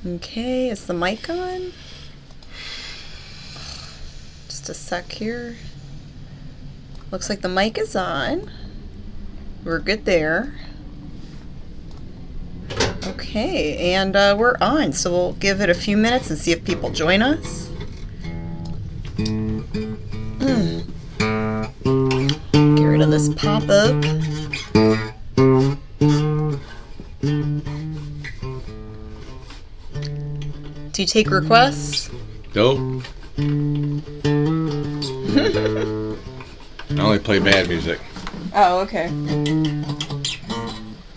Okay, is the mic on? Just a sec here. Looks like the mic is on. We're good there. Okay, and we're on, so we'll give it a few minutes and see if people join us. Get rid of this pop-up. Do you take requests? Nope. I only play bad music. Oh, okay.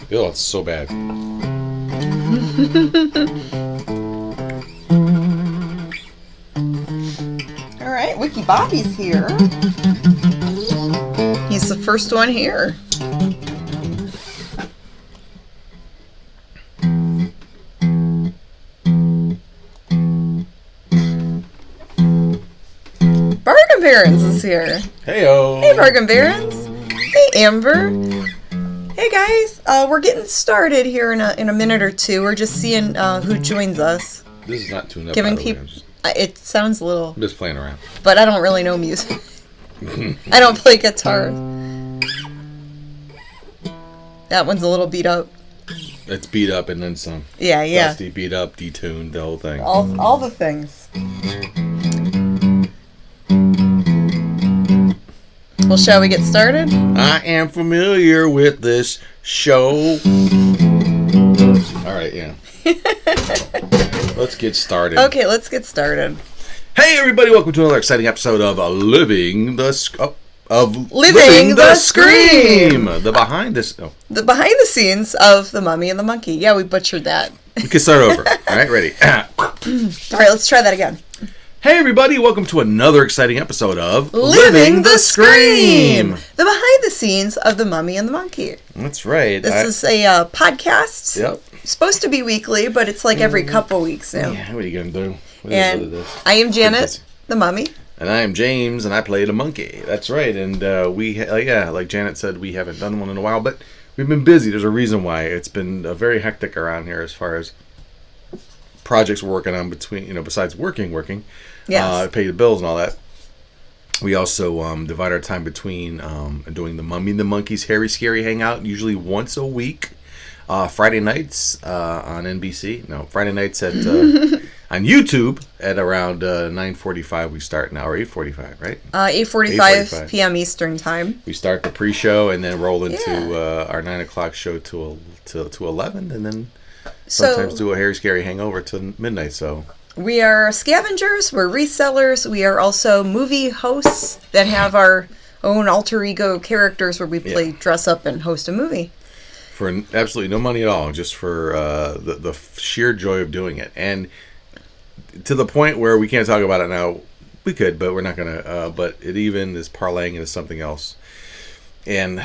Ew, it's so bad. Alright, Wiki Bobby's here. He's the first one here. Bargain Barons is here. Heyo. Hey, Bargain Barons. Hey, Amber. Hey, guys. We're getting started here in a minute or two. We're just seeing who joins us. This is not tuned up. Giving people. It sounds a little. I'm just playing around. But I don't really know music. I don't play guitar. That one's a little beat up. It's beat up and then some. Yeah. Dusty, beat up, detuned, the whole thing. All the things. Well, shall we get started? I am familiar with this show. All right, yeah. Let's get started. Okay, let's get started. Hey, everybody! Welcome to another exciting episode of Living the Scream. The behind this. Oh. The behind the scenes of The Mummy and the Monkey. Yeah, we butchered that. We can start over. All right, ready? All right, let's try that again. Hey, everybody! Welcome to another exciting episode of Living the Scream. The behind the scenes of The Mummy and the Monkey. That's right. This is a podcast. Yep. Supposed to be weekly, but it's like every couple weeks now. Yeah, what are you going to do? And I am Janet, the Mummy. And I am James, and I play the monkey. That's right. And like Janet said, we haven't done one in a while, but we've been busy. There's a reason why. It's been very hectic around here as far as projects we're working on besides working. Yes. Pay the bills and all that. We also divide our time between doing the Mummy and the Monkey's Hairy Scary Hangout, usually once a week. Friday nights on NBC. No, Friday nights at on YouTube at around 9:45 we start now, or 8:45, right? 8:45 p.m. Eastern time. We start the pre-show and then roll into our 9 o'clock show to 11, and then sometimes do a Hairy Scary Hangover to midnight. So we are scavengers. We're resellers. We are also movie hosts that have our own alter ego characters where we play dress up and host a movie. For absolutely no money at all, just for the sheer joy of doing it. And to the point where we can't talk about it now. We could, but we're not going to. But it even is parlaying into something else. And,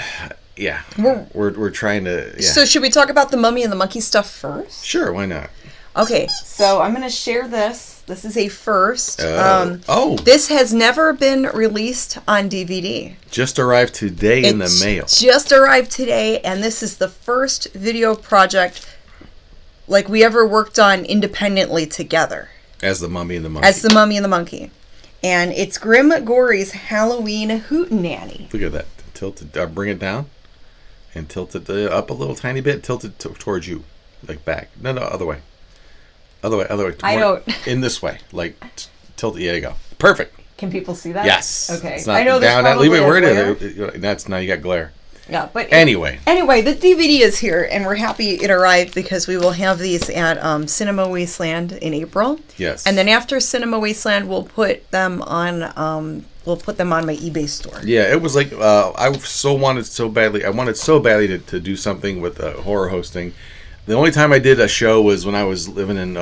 yeah, we're trying to... Yeah. So should we talk about the Mummy and the Monkey stuff first? Sure, why not? Okay, so I'm going to share this. This is a first. Oh. This has never been released on DVD. Just arrived today in the mail. Just arrived today, and this is the first video project like we ever worked on independently together. As the Mummy and the Monkey. As the Mummy and the Monkey. And it's Grim Gory's Halloween Hootenanny. Look at that. Tilt it, bring it down. And tilt it up a little tiny bit. Tilt it towards you. Like back. No, other way. Other way. I don't. In this way. Like, tilt it. Yeah, you go. Perfect. Can people see that? Yes. Okay. It's not I know down. there's Leave it where glare. it is. Now you got glare. Yeah, but anyway, the DVD is here, and we're happy it arrived because we will have these at Cinema Wasteland in April. Yes. And then after Cinema Wasteland, we'll put them on my eBay store. Yeah, it was like I wanted so badly to do something with horror hosting. The only time I did a show was when I was living in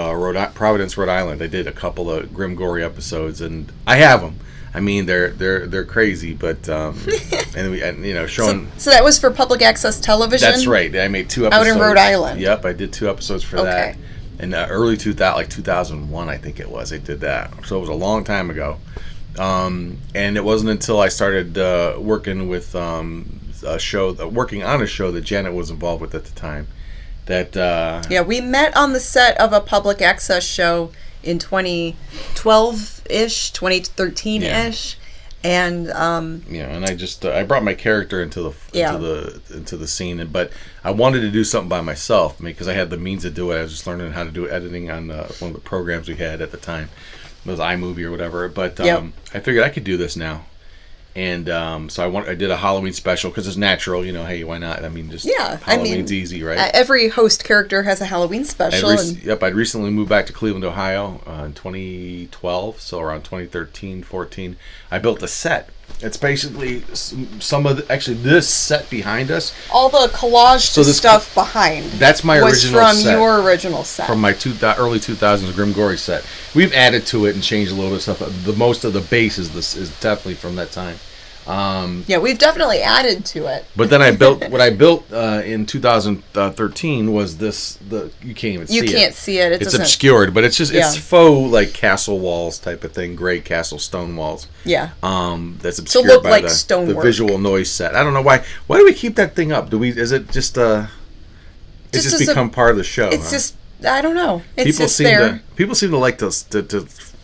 Providence, Rhode Island. I did a couple of Grim Gory episodes, and I have them. I mean, they're crazy, but showing. So that was for public access television. That's right. I made 2 episodes out in Rhode Island. Yep, I did 2 episodes for that. In early 2001, I think it was. I did that, so it was a long time ago. And it wasn't until I started working on a show that Janet was involved with at the time, that Yeah, we met on the set of a public access show in 2012-ish, 2013-ish. And and I just I brought my character into the scene, but I wanted to do something by myself because I had the means to do it. I was just learning how to do editing on one of the programs we had at the time. It was iMovie or whatever. But I figured I could do this now. And so I did a Halloween special because it's natural, hey, why not? I mean, just Halloween's easy, right? Every host character has a Halloween special. I'd recently moved back to Cleveland, Ohio in 2012, so around 2013, 14. I built a set. It's basically some of this set behind us. All the collaged stuff behind. That's my original was from set. Your original set. From my early 2000s Grim Gory set. We've added to it and changed a little bit of stuff. The most of the base is definitely from that time. We've definitely added to it. But then I built in 2013 was this. You can't even see it. You can't see it. It's obscured, but it's just it's faux like castle walls type of thing, gray castle stone walls. Yeah. That's obscured by like the visual noise set. I don't know why. Why do we keep that thing up? Is it just it's just become part of the show? It's just I don't know. People seem to like to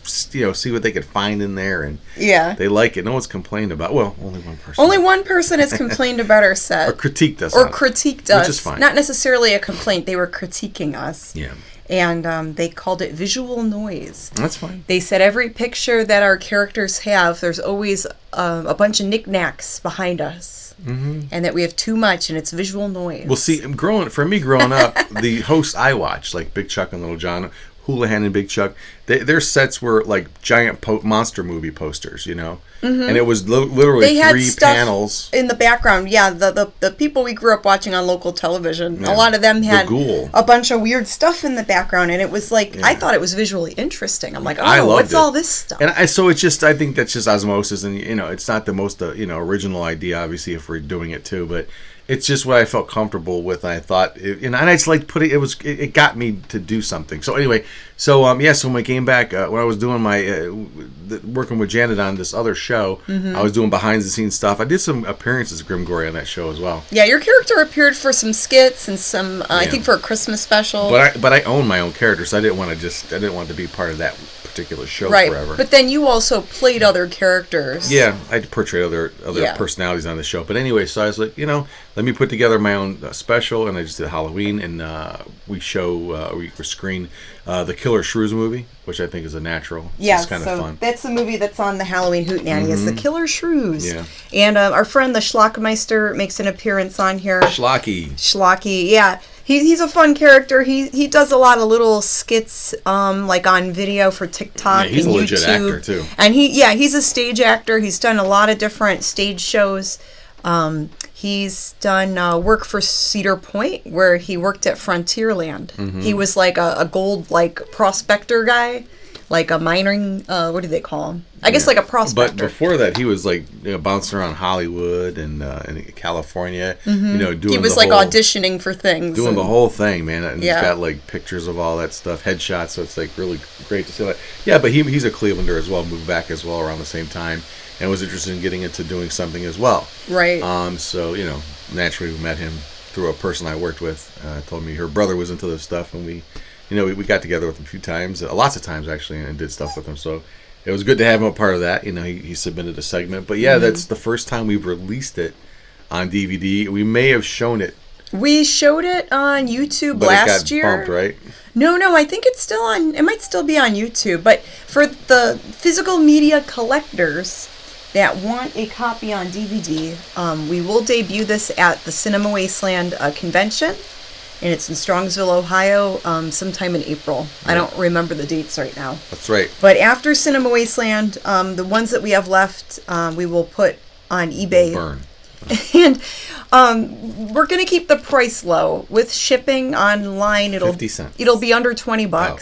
see what they could find in there, and they like it. No one's complained about. Well, only one person. Only one person has complained about our set, or critiqued us, which is fine. Not necessarily a complaint. They were critiquing us. Yeah. And they called it visual noise. That's fine. They said every picture that our characters have, there's always a bunch of knickknacks behind us. Mm-hmm. And that we have too much, and it's visual noise. Well, see, growing up, the hosts I watched, like Big Chuck and Little John, Houlihan and Big Chuck, their sets were like giant monster movie posters, Mm-hmm. And it was literally they had 3 panels in the background. Yeah, the people we grew up watching on local television, a lot of them had a bunch of weird stuff in the background, and it was like I thought it was visually interesting. I'm like, what's all this stuff? And I think that's just osmosis, and it's not the most original idea, obviously, if we're doing it too, but it's just what I felt comfortable with. And I thought, and I just like putting it got me to do something. So anyway, so when I came back, when I was doing my working with Janet on this other show, I was doing behind the scenes stuff. I did some appearances of Grim Gory on that show as well. Yeah, your character appeared for some skits and some, I think, for a Christmas special. But I own my own character, so I didn't want to be part of that particular show forever. But then you also played other characters. Yeah, I portrayed other personalities on the show. But anyway, so I was like, let me put together my own special, and I just did Halloween, and we screen the Killer Shrews movie, which I think is a natural. Yeah, it's kind of fun. That's the movie that's on the Halloween Hootenanny, is the Killer Shrews. Yeah. And our friend the Schlockmeister makes an appearance on here. Schlocky, yeah. He's a fun character. He does a lot of little skits like on video for TikTok and YouTube. He's a legit actor too. And he's a stage actor. He's done a lot of different stage shows. He's done work for Cedar Point, where he worked at Frontierland. Mm-hmm. He was like a gold prospector guy, like a mining. What do they call him? I guess like a prospector. But before that, he was like bouncing around Hollywood and in California. Mm-hmm. Doing. He was auditioning for things, doing the whole thing, man. And he's got like pictures of all that stuff, headshots. So it's like really great to see that. Yeah, but he's a Clevelander as well. Moved back as well around the same time. And was interested in getting into doing something as well. Right. So, naturally we met him through a person I worked with. Told me her brother was into this stuff, and we got together with him a few times, lots of times actually, and did stuff with him. So it was good to have him a part of that. He submitted a segment. But yeah, that's the first time we've released it on DVD. We may have shown it. We showed it on YouTube last year. But it got bumped, right? No, I think it's still on. It might still be on YouTube. But for the physical media collectors that want a copy on DVD, we will debut this at the Cinema Wasteland convention, and it's in Strongsville, Ohio, sometime in April. Right. I don't remember the dates right now. That's right. But after Cinema Wasteland, the ones that we have left, we will put on eBay. Burn. And we're going to keep the price low. With shipping online, 50 cents. It'll be under $20. Wow.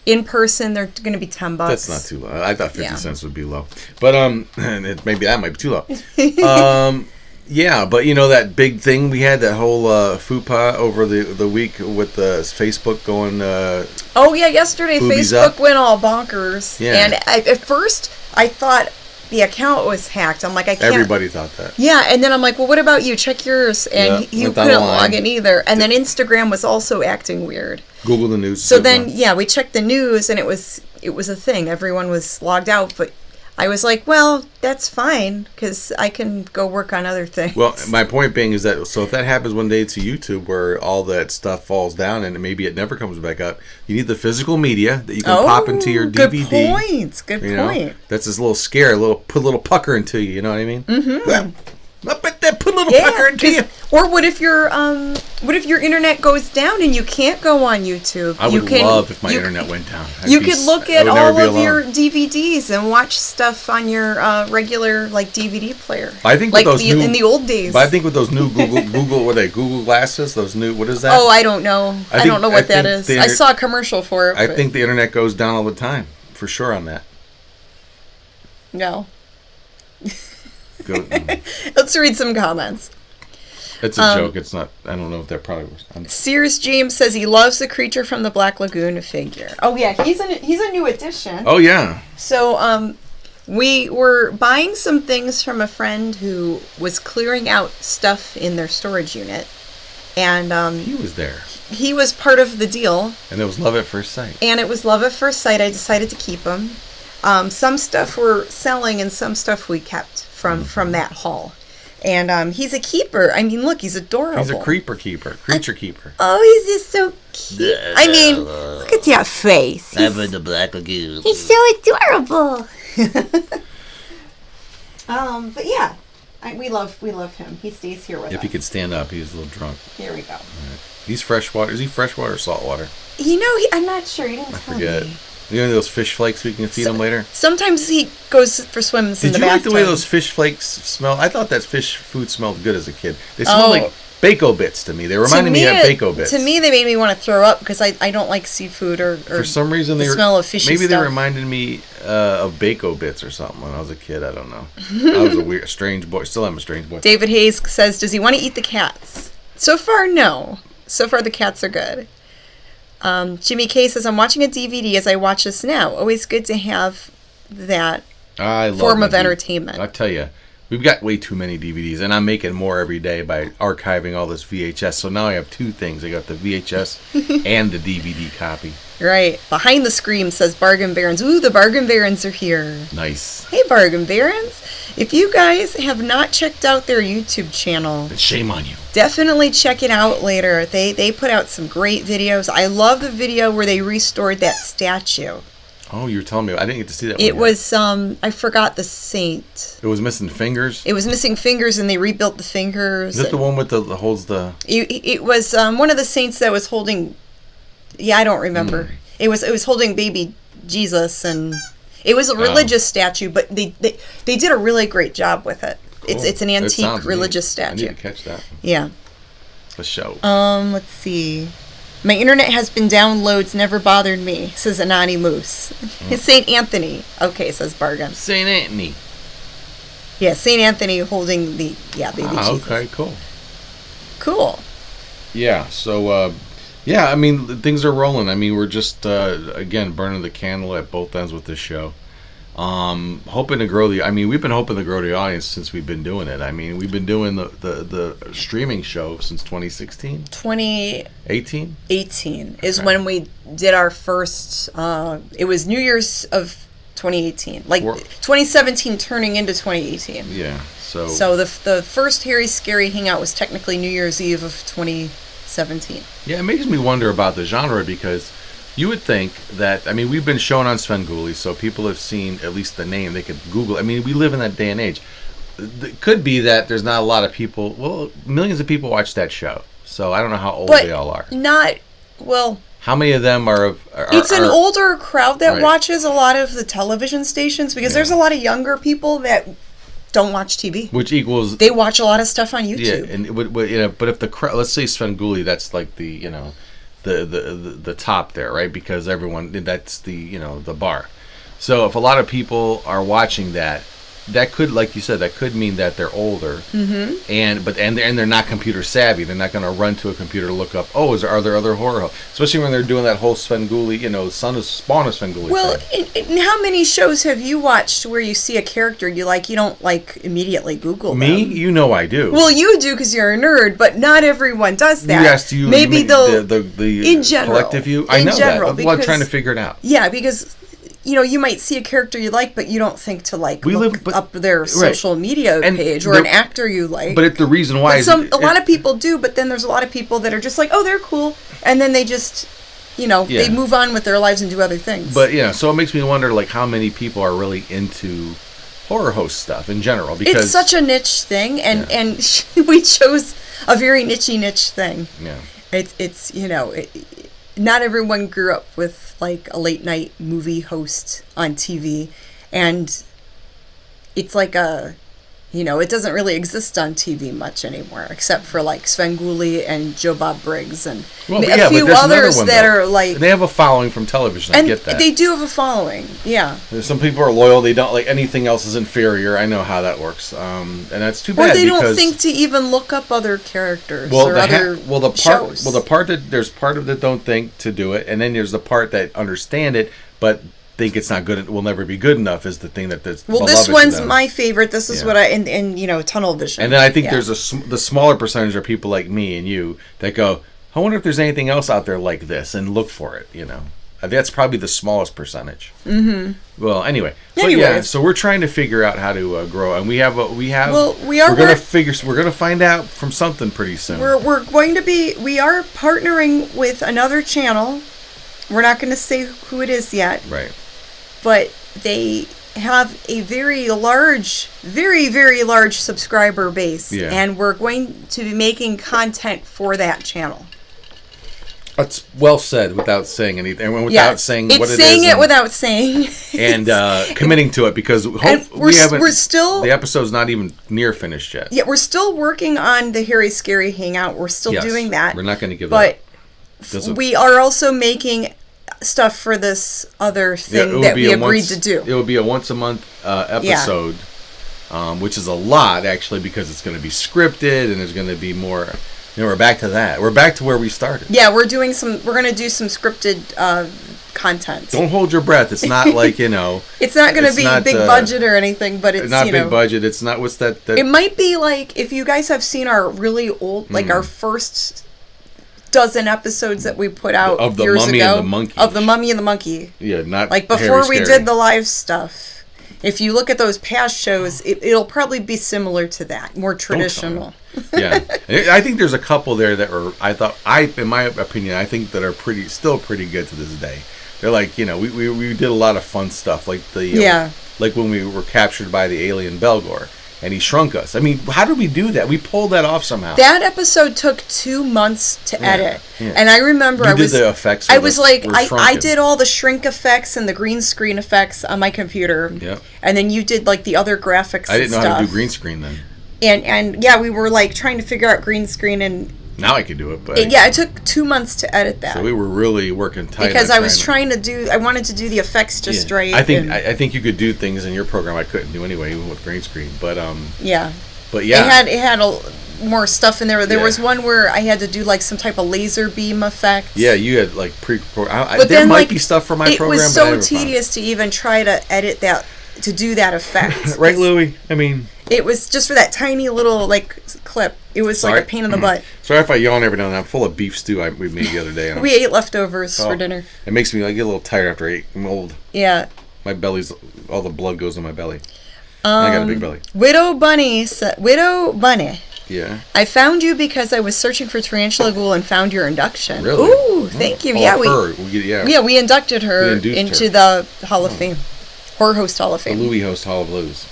In person, they're going to be $10. That's not too low. I thought 50 cents would be low, but maybe that might be too low. Yeah, but that big thing we had, that whole FUPA over the week with the Facebook going. Yesterday Facebook went all bonkers. Yeah. And at first I thought the account was hacked. I'm like, I can't. Everybody thought that. Yeah, and then I'm like, well, what about you? Check yours. And Yeah, you went down couldn't the line. log in either. And then Instagram was also acting weird. Google the news. So then, yeah, we checked the news, and it was a thing. Everyone was logged out, but I was like, well, that's fine, because I can go work on other things. Well, my point being is that, so if that happens one day to YouTube where all that stuff falls down and maybe it never comes back up, you need the physical media that you can pop into your DVD. Good point. Good point. That's this little scare, put a little pucker into you, you know what I mean? Mm-hmm. Put a little pucker into you. Or what if your internet goes down and you can't go on YouTube? I would love if my internet went down. You could look at all of your DVDs and watch stuff on your regular DVD player. I think like with those in the old days. But I think with those new Google glasses, those new, what is that? Oh, I don't know. I don't know what that is. I saw a commercial for it. I think the internet goes down all the time, for sure on that. No. Let's read some comments. It's a joke. It's not. I don't know if that probably was. Sears James says he loves the Creature from the Black Lagoon figure. Oh yeah, he's a new addition. Oh yeah. So we were buying some things from a friend who was clearing out stuff in their storage unit, and he was there. He was part of the deal. And it was love at first sight. And it was love at first sight. I decided to keep him. Some stuff we're selling, and some stuff we kept from that haul. And he's a keeper. I mean, look, he's adorable. He's a creature keeper. Oh, he's just so cute. I mean, look at that face. I'm in the Black Lagoon. He's so adorable. But yeah, we love him. He stays here with us. If he could stand up, he's a little drunk. Here we go. Right. He's freshwater. Is he freshwater or saltwater? I'm not sure. He didn't tell forget. me. You know those fish flakes we can feed him later? Sometimes he goes for swims in the bathtub. Did you like the way those fish flakes smell? I thought that fish food smelled good as a kid. They smelled like Bako Bits to me. They reminded me of Bako Bits. To me, they made me want to throw up because I don't like seafood or for some reason the smell of fishy maybe stuff. They reminded me of Bako Bits or something when I was a kid. I don't know. I was a strange boy. Still am a strange boy. David Hayes says, does he want to eat the cats? So far, no. So far, the cats are good. Jimmy K says, I'm watching a DVD as I watch this now. Always good to have that form of entertainment. I tell you, we've got way too many DVDs, and I'm making more every day by archiving all this VHS. So now I have two things. I got the VHS and the DVD copy. Right. Behind the Scream says Bargain Barons. Ooh, the Bargain Barons are here. Nice. Hey, Bargain Barons. If you guys have not checked out their YouTube channel, shame on you. Definitely check it out later. They put out some great videos. I love the video where they restored that statue. Oh, you were telling me. I didn't get to see that one. It was, I forgot the saint. It was missing fingers? It was missing fingers, and they rebuilt the fingers. Is it the one with the holds the... It was one of the saints that was holding... Yeah, I don't remember. It was holding baby Jesus, and it was a religious statue, but they did a really great job with it. Cool. It's an antique religious statue. I need to catch that. Yeah. The show. Let's see. My internet has been downloads, never bothered me, says Anani Moose. It's St. Anthony. Okay, says Bargain. St. Anthony. Yeah, St. Anthony holding the baby Jesus. Okay, cool. Cool. Yeah, so I mean, things are rolling. I mean, we're just again burning the candle at both ends with this show. Hoping to grow we've been hoping to grow the audience since we've been doing it. I mean, we've been doing the streaming show since 2016. 2018 18 is when we did our first. It was New Year's of 2018, like 2017 turning into 2018. Yeah. So the first Harry Scary Hangout was technically New Year's Eve of 2017. Yeah, it makes me wonder about the genre because. You would think that, I mean, we've been shown on Svengoolie, so people have seen at least the name. They could Google it. I mean, we live in that day and age. It could be that there's not a lot of people. Well, millions of people watch that show. So I don't know how old they all are. How many of them are it's an older crowd that watches a lot of the television stations because there's a lot of younger people that don't watch TV. Which equals... They watch a lot of stuff on YouTube. Yeah, and but if the crowd... Let's say Svengoolie, that's like the, the top there, right? Because everyone, that's the the bar. So if a lot of people are watching that, that could, like you said, that could mean that they're older, and they're not computer savvy. They're not going to run to a computer to look up. Oh, are there other horror? Especially when they're doing that whole Svengoolie, Spawn of Svengoolie. Well, thing. how many shows have you watched where you see a character you don't immediately Google them? Me, I do. Well, you do because you're a nerd, but not everyone does that. You asked maybe they'll the in general, collective view. I know general, that. I'm trying to figure it out. Yeah, because you might see a character you like, but you don't think to look up their social media page or an actor you like. But the reason why a lot of people do, but then there's a lot of people that are just like, oh, they're cool, and then they just they move on with their lives and do other things. But so it makes me wonder how many people are really into horror host stuff in general, because it's such a niche thing, and we chose a very niche thing. Yeah, it's not everyone grew up with a late night movie host on TV, and it's it doesn't really exist on TV much anymore, except for Svengoolie and Joe Bob Briggs and a few others that are they have a following from television. I get that. They do have a following. Yeah. Some people are loyal. They don't anything else is inferior. I know how that works. And that's too bad. Or they don't think to even look up other characters or other shows. Well, the part that there's part of that don't think to do it, and then there's the part that understand it, but think it's not good, it will never be good enough, is the thing that's this one's my favorite. This is what I in tunnel vision. And then I think there's the smaller percentage are people like me and you that go, I wonder if there's anything else out there like this, and look for it. That's probably the smallest percentage. Well, anyway, so we're trying to figure out how to grow, and we're gonna find out from something pretty soon. We are partnering with another channel. We're not going to say who it is yet. Right. But they have a very large subscriber base. Yeah. And we're going to be making content for that channel. That's well said without saying anything. And without saying what it is. It's saying it without saying. And committing to it, because we're still... The episode's not even near finished yet. Yeah, we're still working on the Harry Scary Hangout. We're still doing that. We're not going to give that up. But we are also making stuff for this other thing that we agreed to do. It will be a once a month episode, which is a lot actually, because it's going to be scripted and there's going to be more. We're back to that. We're back to where we started. Yeah, we're going to do some scripted content. Don't hold your breath. It's not it's not going to be big budget or anything, but it's not big budget. It's not what's that. It might be if you guys have seen our really old, our first dozen episodes that we put out of the years Mummy ago and the Monkey. Of the Mummy and the Monkey. Yeah, not before we did the live stuff. If you look at those past shows, it'll probably be similar to that, more traditional. Yeah, I think there's a couple there that are. In my opinion, I think that are still pretty good to this day. They're we did a lot of fun stuff, like when we were captured by the alien Belgor. And he shrunk us. I mean, how did we do that? We pulled that off somehow. That episode took 2 months to edit. Yeah. And I remember I did the effects. I did all the shrink effects and the green screen effects on my computer. Yeah. And then you did the other graphics. I didn't know how to do green screen then. And we were trying to figure out green screen, and now I can do it, but it took 2 months to edit that. So we were really working tight because I wanted to do the effects just right. I think you could do things in your program I couldn't do anyway, even with green screen. But it had more stuff in there. There was one where I had to do some type of laser beam effect. Yeah, you had there might be stuff for my program. It was so tedious to even try to edit that, to do that effect. Right, Louie? I mean, it was just for that tiny little clip. It was a pain in the butt. Sorry if I yawn every now and then. I'm full of beef stew we made the other day. We ate leftovers for dinner. It makes me get a little tired after I eat. I'm old. Yeah. My belly's, all the blood goes in my belly. I got a big belly. Widow Bunny. Yeah. I found you because I was searching for Tarantula Ghoul and found your induction. Really? Ooh, thank you. We inducted her into the Hall of Fame. Horror Host Hall of Fame. The Louie Host Hall of Blues.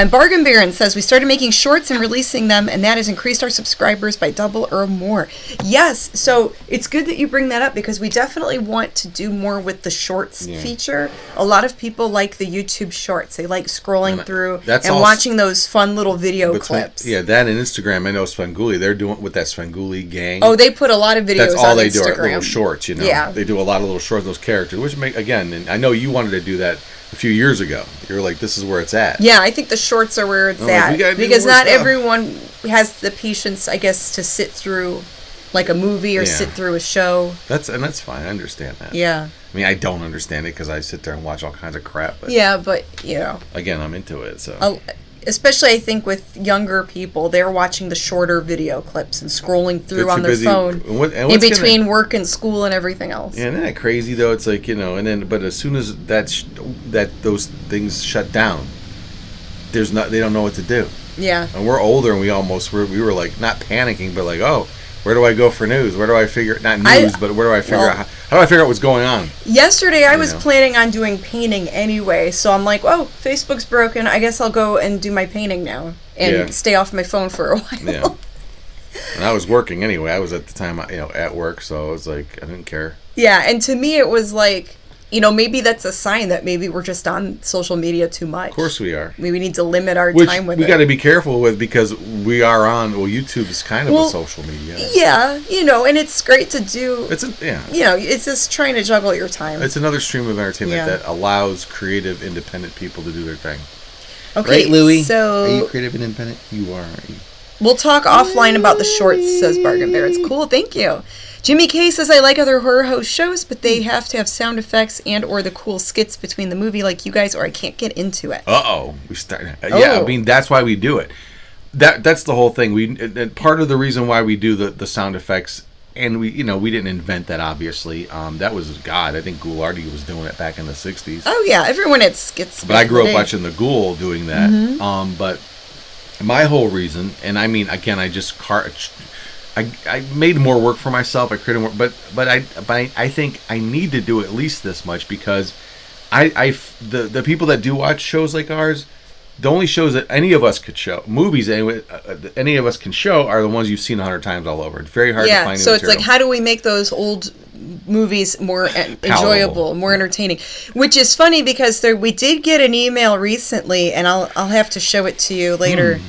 Bargain Baron says, we started making shorts and releasing them, and that has increased our subscribers by double or more. Yes, so it's good that you bring that up, because we definitely want to do more with the shorts feature. A lot of people like the YouTube shorts. They like scrolling through and watching those fun little video clips. Yeah, that and Instagram. I know Svengoolie, they're doing with that Svengoolie gang. Oh, they put a lot of videos on Instagram. That's all they do, are little shorts, Yeah. They do a lot of little shorts, those characters, which and I know you wanted to do that a few years ago. You were like, this is where it's at. Yeah, I think the shorts are where it's at. Because not everyone has the patience, I guess, to sit through like a movie or sit through a show. That's fine. I understand that. Yeah. I mean, I don't understand it because I sit there and watch all kinds of crap. But but, again, I'm into it, so. Especially, I think, with younger people, they're watching the shorter video clips and scrolling through on their phone in between work and school and everything else. Yeah, isn't that crazy, though? It's like, but as soon as those things shut down, they don't know what to do. Yeah. And we're older, and we were like, not panicking, but like, oh, where do I go for news? Where do I figure, not news, but where do I figure out, how do I figure out what's going on? Yesterday, I was planning on doing painting anyway, so I'm like, oh, Facebook's broken. I guess I'll go and do my painting now and stay off my phone for a while. Yeah. And I was working anyway. I was at the time, at work, so I was like, I didn't care. Yeah, and to me, it was like, maybe that's a sign that maybe we're just on social media too much. Of course we are. Maybe we need to limit our time with it. We got to be careful with because we are on, YouTube is kind of a social media. Yeah, and it's great to do. It's just trying to juggle your time. It's another stream of entertainment that allows creative, independent people to do their thing. Okay, right, Louie? So, are you creative and independent? You are, aren't you? We'll talk offline about the shorts, says Bargain Bear. It's cool, thank you. Jimmy K says, I like other horror host shows, but they have to have sound effects and or the cool skits between the movie like you guys, or I can't get into it. Uh-oh. We start. Yeah, I mean, that's why we do it. That's the whole thing. Part of the reason why we do the sound effects, and we didn't invent that, obviously. That was God. I think Ghoulardi was doing it back in the 60s. Oh, yeah. Everyone had skits. But I grew up watching the Ghoul doing that. Mm-hmm. But my whole reason, and I mean, again, I made more work for myself. I created more, but I think I need to do at least this much because the people that do watch shows like ours, the only shows that any of us could show, movies anyway, any of us can show are the ones you've seen 100 times all over. It's very hard to find. Yeah, so it's like, how do we make those old movies more enjoyable, more entertaining? Which is funny because we did get an email recently, and I'll have to show it to you later.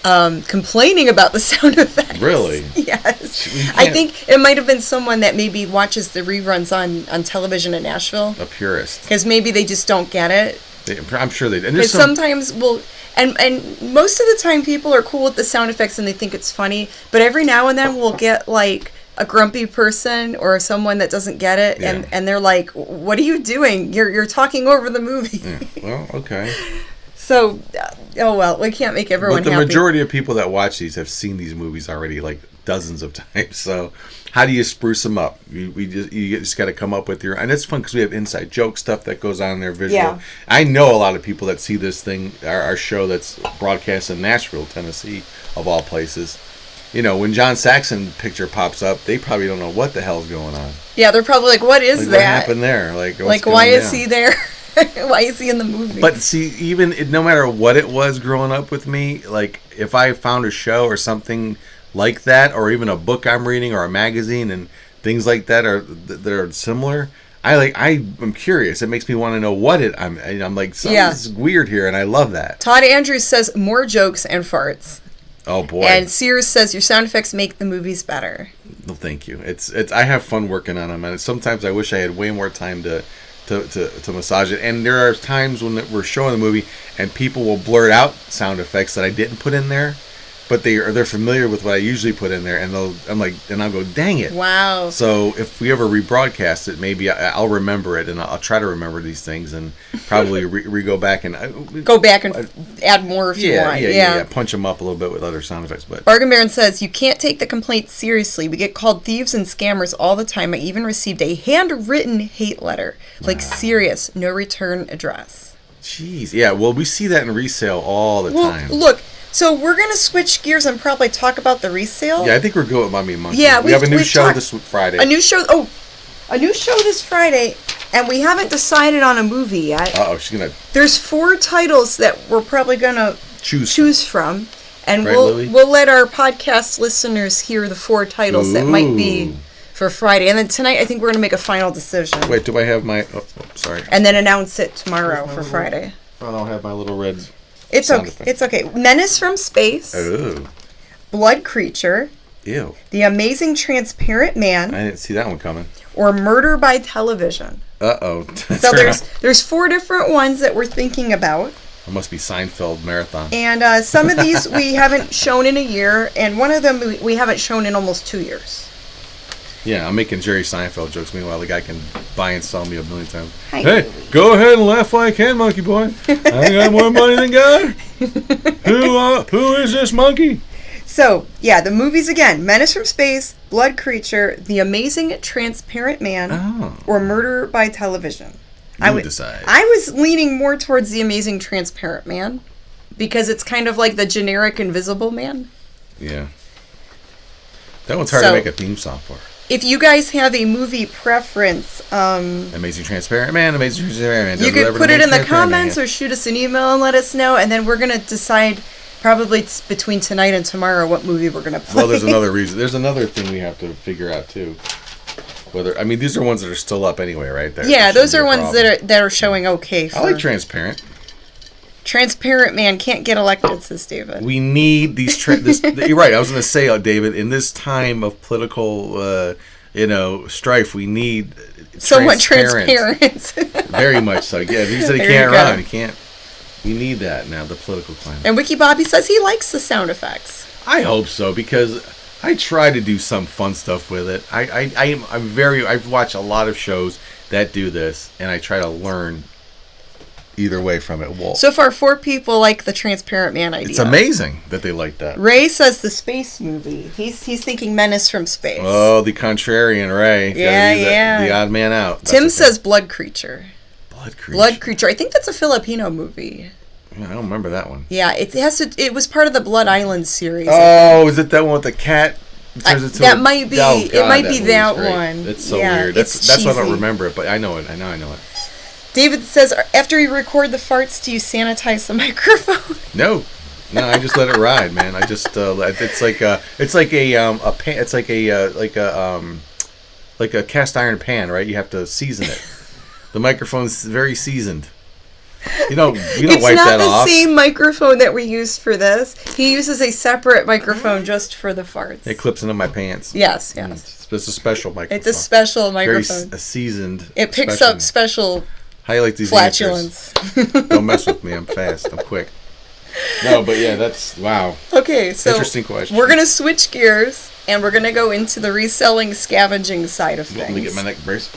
Complaining about the sound effects. Really? Yes. I think it might have been someone that maybe watches the reruns on television in Nashville. A purist. Because maybe they just don't get it. I'm sure they do. Because sometimes and most of the time people are cool with the sound effects and they think it's funny, but every now and then we'll get like a grumpy person or someone that doesn't get it, and they're like, what are you doing? You're talking over the movie. Yeah. Well, okay. So, we can't make everyone happy. But the majority of people that watch these have seen these movies already like dozens of times. So, how do you spruce them up? You just got to come up with your... And it's fun because we have inside joke stuff that goes on in there visual. Yeah. I know a lot of people that see this thing, our show that's broadcast in Nashville, Tennessee, of all places. When John Saxon picture pops up, they probably don't know what the hell's going on. Yeah, they're probably like, what is that? What happened there? Why is he there? Why is he in the movie? But see, even no matter what it was growing up with me, like if I found a show or something like that, or even a book I'm reading or a magazine and things like that are similar, I'm curious. It makes me want to know what I'm like, something's weird here, and I love that. Todd Andrews says more jokes and farts. Oh boy! And Sears says your sound effects make the movies better. Well, thank you. It's I have fun working on them, and sometimes I wish I had way more time to massage it. And there are times when we're showing the movie and people will blurt out sound effects that I didn't put in there, but they're familiar with what I usually put in there, and I'll go, dang it. Wow. So if we ever rebroadcast it, maybe I'll remember it, and I'll try to remember these things and probably go back and add more if you want. Yeah, punch them up a little bit with other sound effects. But Bargain Baron says, you can't take the complaints seriously. We get called thieves and scammers all the time. I even received a handwritten hate letter. Serious, no return address. Jeez. Yeah, well, we see that in resale all the time. Look, so we're going to switch gears and probably talk about the resale. Yeah, I think we're good with Mummy and Monkey. Yeah, we have a new show this Friday. A new show this Friday, and we haven't decided on a movie yet. There's 4 titles that we're probably going to choose from, and we'll let our podcast listeners hear the 4 titles that might be for Friday. And then tonight, I think we're going to make a final decision. Wait, do I have my... Oh, sorry. And then announce it tomorrow for Friday. I don't have my little red... It's okay. It's okay. Menace from Space. Oh. Blood Creature. Ew. The Amazing Transparent Man, I didn't see that one coming. or Murder by Television. Uh-oh. So there's 4 different ones that we're thinking about. It must be Seinfeld Marathon. And some of these we haven't shown in a year, and one of them we haven't shown in almost 2 years. Yeah, I'm making Jerry Seinfeld jokes. Meanwhile, the guy can buy and sell me a million times. Hi. Hey, go ahead and laugh while I can, monkey boy. I got more money than God. Who is this monkey? So, yeah, the movies again. Menace from Space, Blood Creature, The Amazing Transparent Man, or Murder by Television. You would decide. I was leaning more towards The Amazing Transparent Man because it's kind of like the generic Invisible Man. Yeah. That one's hard to make a theme song for. If you guys have a movie preference, Amazing Transparent Man, Amazing Transparent Man. you could put it in the comments or shoot us an email and let us know, and then we're going to decide probably between tonight and tomorrow what movie we're going to play. Well, there's another reason. There's another thing we have to figure out too. These are ones that are still up anyway, right? Yeah, those are ones that are showing okay. I like Transparent. Transparent Man can't get elected, says David. We need these. You're right. I was going to say, David, in this time of political, strife, we need somewhat transparent. Very much so. Yeah, he said he can't run. He can't. We need that now. The political climate. And Wiki Bobby says he likes the sound effects. I hope so, because I try to do some fun stuff with it. I've watched a lot of shows that do this, and I try to learn either way from it. Well, so far, 4 people like the Transparent Man idea. It's amazing that they like that. Ray says the space movie. He's thinking Menace from Space. Oh, the contrarian Ray. Yeah. The odd man out. Tim says Blood Creature. Blood Creature. I think that's a Filipino movie. Yeah, I don't remember that one. Yeah, it was part of the Blood Island series. Oh, is it that one with the cat? That might be. It might be that one. It's so weird. That's why I don't remember it, but I know it. I know it. David says, after you record the farts, do you sanitize the microphone? No, I just let it ride, man. I just it's like a cast iron pan, right? You have to season it. The microphone's very seasoned. You don't wipe that off. It's not the same microphone that we use for this. He uses a separate microphone just for the farts. It clips into my pants. Yes. It's a special microphone. It's a special microphone. Very seasoned. It picks up special these flatulence. Don't mess with me. I'm fast. I'm quick. No, but yeah, that's wow. Okay, so interesting question. We're gonna switch gears and we're gonna go into the reselling, scavenging side of things. Let me get my neck brace.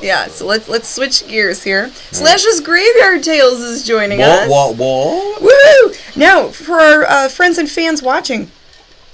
Yeah, so let's switch gears here. Slash's Graveyard Tales is joining us. Woo! Now, for our friends and fans watching,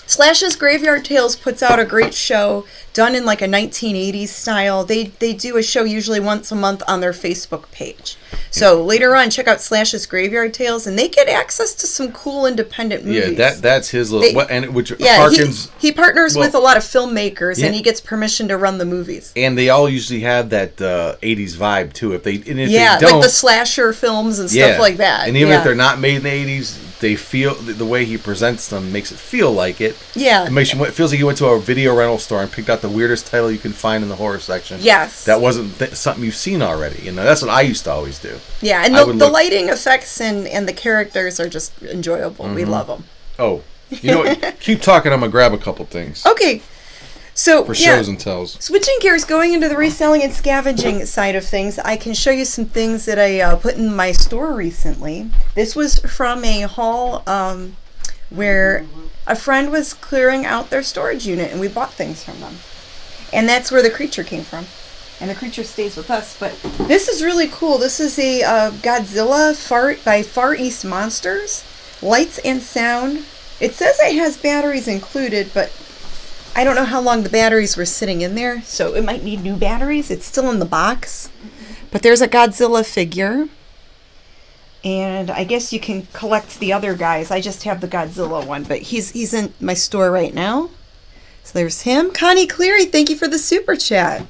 Slash's Graveyard Tales puts out a great show done in like a 1980s style. They do a show usually once a month on their Facebook page. So later on, check out Slash's Graveyard Tales, and they get access to some cool independent movies. Yeah, that's his little. He partners with a lot of filmmakers, and he gets permission to run the movies. And they all usually have that 80s vibe too. If they don't, like the slasher films and stuff like that. And even if they're not made in the 80s, they feel the way he presents them makes it feel like it. Yeah, it feels like you went to a video rental store and picked out the weirdest title you can find in the horror section. Yes, that wasn't something you've seen already. That's what I used to always do. Yeah, and the lighting effects and the characters are just enjoyable. Mm-hmm. We love them. Oh, you know what? Keep talking. I'm gonna grab a couple things. Okay. So for shows and tells. Switching gears, going into the reselling and scavenging side of things, I can show you some things that I put in my store recently. This was from a haul where a friend was clearing out their storage unit, and we bought things from them. And that's where the creature came from. And the creature stays with us. But this is really cool. This is a Godzilla Fart by Far East Monsters. Lights and sound. It says it has batteries included, but I don't know how long the batteries were sitting in there, so it might need new batteries. It's still in the box. But there's a Godzilla figure. And I guess you can collect the other guys. I just have the Godzilla one, but he's in my store right now. So there's him. Connie Cleary, thank you for the super chat.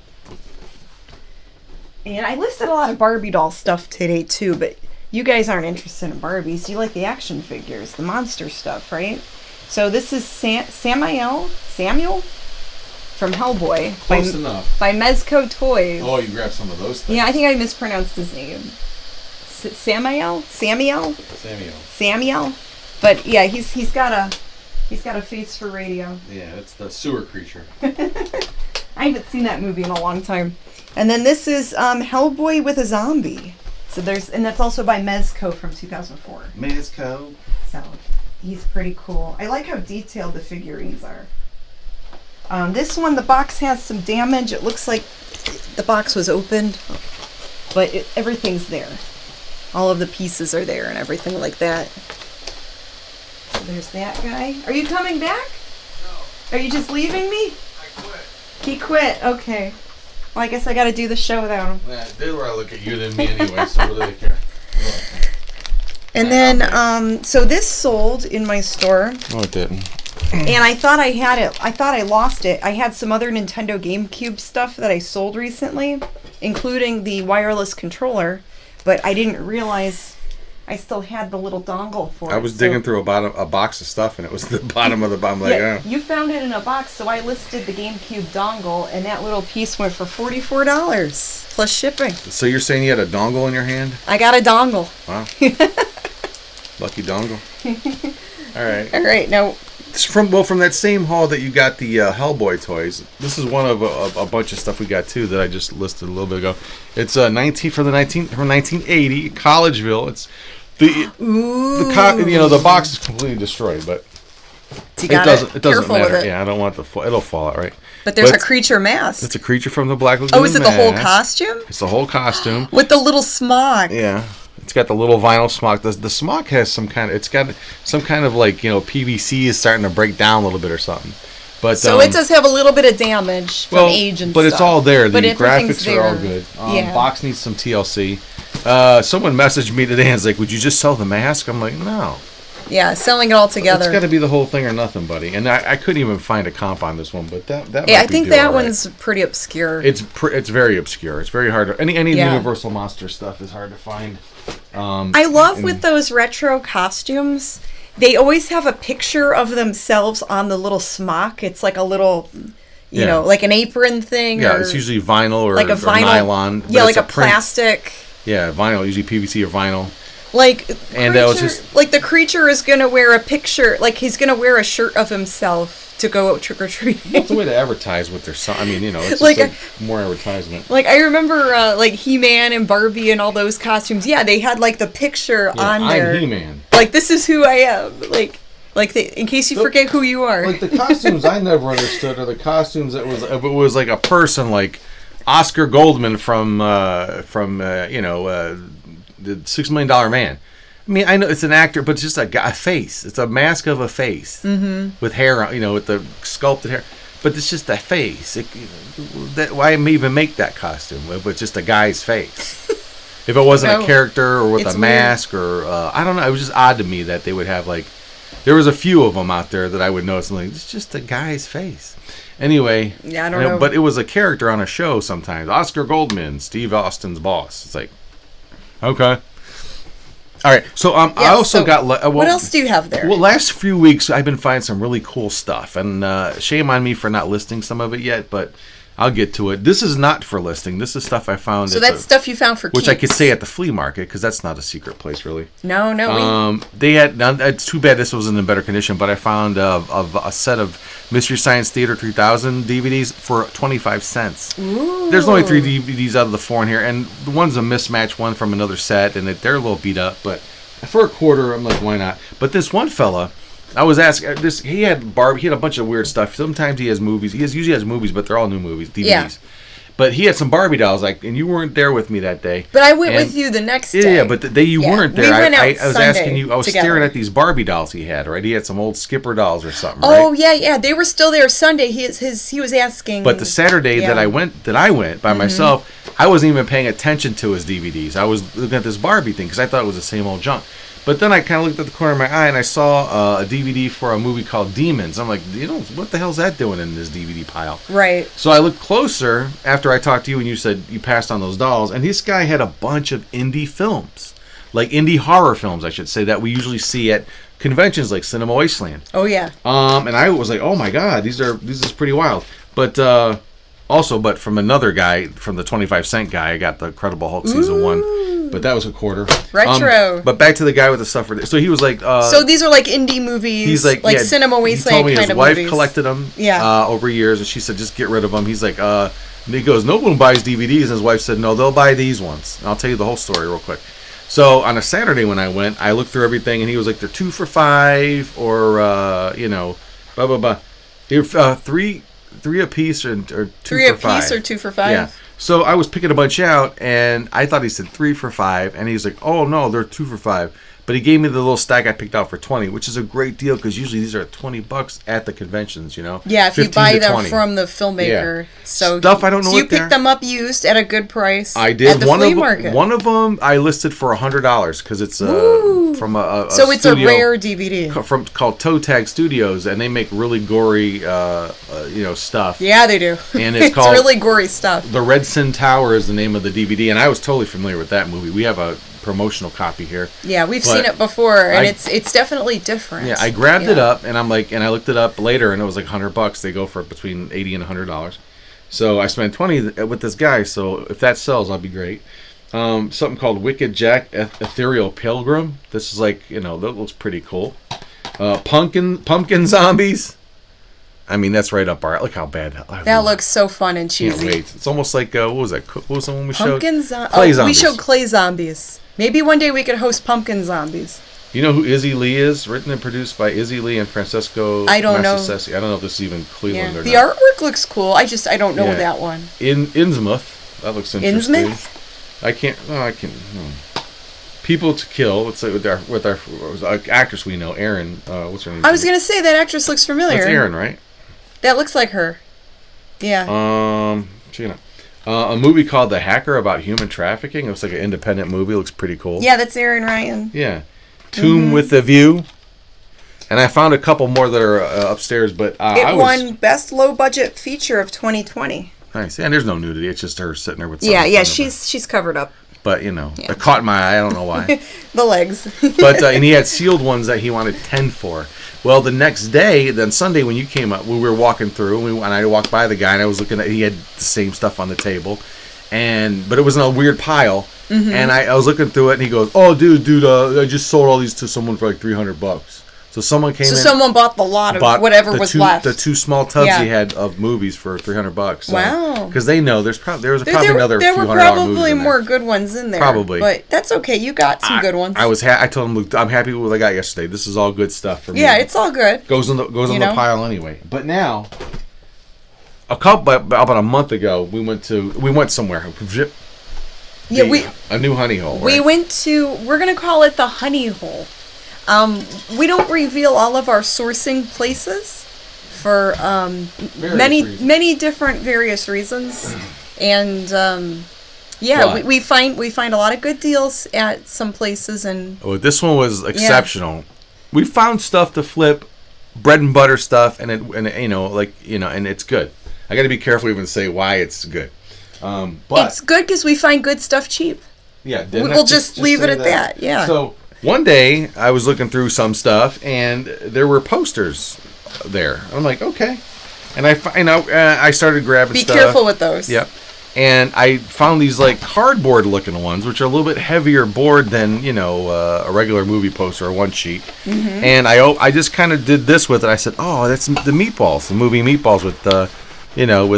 And I listed a lot of Barbie doll stuff today too, but you guys aren't interested in Barbies. You like the action figures, the monster stuff, right? So this is Samuel from Hellboy. Close enough. By Mezco Toys. Oh, you grabbed some of those things. Yeah, I think I mispronounced his name. Samuel. But yeah, he's got He's got a face for radio. Yeah, it's the sewer creature. I haven't seen that movie in a long time. And then this is Hellboy with a zombie. So and that's also by Mezco from 2004. Mezco. So he's pretty cool. I like how detailed the figurines are. This one, the box has some damage. It looks like the box was opened, but everything's there. All of the pieces are there and everything like that. So there's that guy. Are you coming back? No. Are you just leaving me? I quit. He quit. Okay. Well, I guess I got to do the show without him. Yeah, they'd rather look at you than me anyway, so what do they care? And then, so this sold in my store. No, it didn't. And I thought I had it. I thought I lost it. I had some other Nintendo GameCube stuff that I sold recently, including the wireless controller, but I didn't realize I still had the little dongle for it. I was digging through a box of stuff, and it was the bottom of the bottom. Like, yeah, you found it in a box, so I listed the GameCube dongle, and that little piece went for $44 plus shipping. So you're saying you had a dongle in your hand? I got a dongle. Wow. Lucky dongle. All right. All right, now. From that same haul that you got the Hellboy toys. This is one of a bunch of stuff we got too that I just listed a little bit ago. It's from 1980 Collegeville. It's the box is completely destroyed, but it doesn't matter. Yeah, I don't want it'll fall out, right? But there's a creature mask. It's a creature from the Black Lagoon. Oh, is it the whole costume? It's the whole costume with the little smock. Yeah. It's got the little vinyl smock. The smock has some kind of like, PVC is starting to break down a little bit or something. But so it does have a little bit of damage from age and stuff. But it's all there. The graphics there. are all good. Yeah. Box needs some TLC. Someone messaged me today and was like, "Would you just sell the mask?" I'm like, "No." Yeah, selling it all together. It's got to be the whole thing or nothing, buddy. And I couldn't even find a comp on this one, but that I think that one's pretty obscure. It's very obscure. It's very hard to any Universal Monster stuff is hard to find. I love with those retro costumes, they always have a picture of themselves on the little smock. It's like a little, like an apron thing. Yeah, or it's usually vinyl or, like a vinyl, or nylon. Yeah, like a plastic. Yeah, vinyl, usually PVC or vinyl. And that was just like the creature is going to wear a picture, like he's going to wear a shirt of himself to go trick or treating. It's a way to advertise with their son. I mean, it's like more advertisement. Like I remember, like He-Man and Barbie and all those costumes. Yeah, they had like the picture on there. I'm He-Man. Like this is who I am. In case you forget who you are. Like the costumes I never understood are the costumes that was if it was like a person like Oscar Goldman from the $6 Million Man. I mean, I know it's an actor, but it's just a face. It's a mask of a face with hair, with the sculpted hair. But it's just a face. Why even make that costume if it's just a guy's face? If it wasn't a character or with a mask or I don't know. It was just odd to me that they would have there was a few of them out there that I would notice. I'm like, it's just a guy's face. Anyway, yeah, I don't know. But it was a character on a show sometimes. Oscar Goldman, Steve Austin's boss. It's like, okay. All right, so I also got... what else do you have there? Well, last few weeks, I've been finding some really cool stuff, and shame on me for not listing some of it yet, but I'll get to it. This is not for listing. This is stuff I found... So that's stuff you found for which keeps. I could say at the flea market, because that's not a secret place, really. No. They had... It's too bad this wasn't in better condition, but I found a set of Mystery Science Theater 3000 DVDs for 25 cents. Ooh. There's only 3 DVDs out of the 4 in here, and the one's a mismatched one from another set, and they're a little beat up, but for a quarter, I'm like, why not? But this one fella... I was asking he had Barbie. He had a bunch of weird stuff. Sometimes he has movies. He usually has movies, but they're all new movies, DVDs. Yeah. But he had some Barbie dolls, and you weren't there with me that day. But I went with you the next day. Yeah, but the day you weren't there, I was asking you. I was together. staring at these Barbie dolls he had. Right, he had some old Skipper dolls or something. Oh right? yeah, they were still there Sunday. He was asking. But the Saturday that I went by myself, I wasn't even paying attention to his DVDs. I was looking at this Barbie thing because I thought it was the same old junk. But then I kind of looked at the corner of my eye and I saw a DVD for a movie called Demons. I'm like, what the hell's that doing in this DVD pile? Right. So I looked closer after I talked to you and you said you passed on those dolls. And this guy had a bunch of indie films, like indie horror films, I should say, that we usually see at conventions like Cinema Wasteland. Oh, yeah. And I was like, oh my God, this is pretty wild. But Also, but from another guy, from the 25-cent guy, I got the Incredible Hulk season 1, but that was a quarter. Retro. But back to the guy with the stuff. So he was like, so these are like indie movies. He's like Cinema Wasteland kind of movies. His wife collected them over years, and she said, just get rid of them. He's like, and he goes, no one buys DVDs. And his wife said, no, they'll buy these ones. And I'll tell you the whole story real quick. So on a Saturday when I went, I looked through everything, and he was like, they're 2 for $5, or blah blah blah. They're three a piece or 2 for $5. 3 a piece or 2 for $5. Yeah. So I was picking a bunch out, and I thought he said 3 for $5, and he's like, "Oh no, they're 2 for $5." But he gave me the little stack I picked out for $20, which is a great deal because usually these are $20 at the conventions, Yeah, if you buy them from the filmmaker. Yeah. So stuff I don't know. So you picked them up used at a good price. I did. At the flea market. One of them I listed for $100 because it's from a so it's a rare DVD called Toe Tag Studios, and they make really gory stuff. Yeah, they do. And it's called really gory stuff. The Red Sin Tower is the name of the DVD, and I was totally familiar with that movie. We have a promotional copy here. Yeah, we've seen it before, and it's definitely different. Yeah, I grabbed it up, and I'm like, and I looked it up later, and it was like $100. They go for between $80 and $100. So I spent $20 with this guy. So if that sells, I'll be great. Something called Wicked Jack Ethereal Pilgrim. This is like, that looks pretty cool. Pumpkin Zombies. I mean, that's right up our. Look how bad that looks so fun and cheesy. Can't wait. It's almost like what was that? What was the one we showed? Clay Zombies. We showed Clay Zombies. Maybe one day we could host Pumpkin Zombies. You know who Izzy Lee is? Written and produced by Izzy Lee and Francesco. I don't know. I don't know if this is even Cleveland or not. The artwork looks cool. I don't know that one. Innsmouth. That looks interesting. Innsmouth? I can. People to Kill. Let's say with our actress we know, Erin. What's her name? I was gonna say that actress looks familiar. That's Erin, right? That looks like her. Yeah. A movie called The Hacker about human trafficking. It looks like an independent movie. It looks pretty cool. Yeah, that's Aaron Ryan. Yeah. Tomb with a View. And I found a couple more that are upstairs, but it won Best Low Budget Feature of 2020. Nice. And there's no nudity. It's just her sitting there with. Yeah. She's covered up. But it caught my eye. I don't know why. The legs. But and he had sealed ones that he wanted 10 for. Well, the next day, then Sunday when you came up, we were walking through, and I walked by the guy, and I was looking at. He had the same stuff on the table, but it was in a weird pile. Mm-hmm. And I was looking through it, and he goes, "Oh, dude, I just sold all these to someone for like $300." So someone came in. So someone bought the lot of whatever was left. The 2 small tubs he had of movies for $300. So, wow! Because they know there was probably another there few were $100 movies probably in there. More good ones in there. Probably, but that's okay. You got some good ones. I told him, Luke, I'm happy with what I got yesterday. This is all good stuff for me. Yeah, it's all good. Goes on the pile anyway. But now, about a month ago, we went somewhere. A new honey hole. Right? We went to. We're gonna call it the honey hole. We don't reveal all of our sourcing places for many different various reasons, and we find a lot of good deals at some places. And this one was exceptional. We found stuff to flip, bread and butter stuff, and it's good. I got to be careful even to say why it's good. But it's good because we find good stuff cheap. Yeah, we'll just leave it at that. Yeah. So. One day, I was looking through some stuff, and there were posters there. I'm like, okay. And I started grabbing stuff. Be careful with those. Yep. And I found these, like, cardboard-looking ones, which are a little bit heavier board than, a regular movie poster or one sheet. Mm-hmm. And I just kind of did this with it. I said, oh, that's the Meatballs, the movie Meatballs with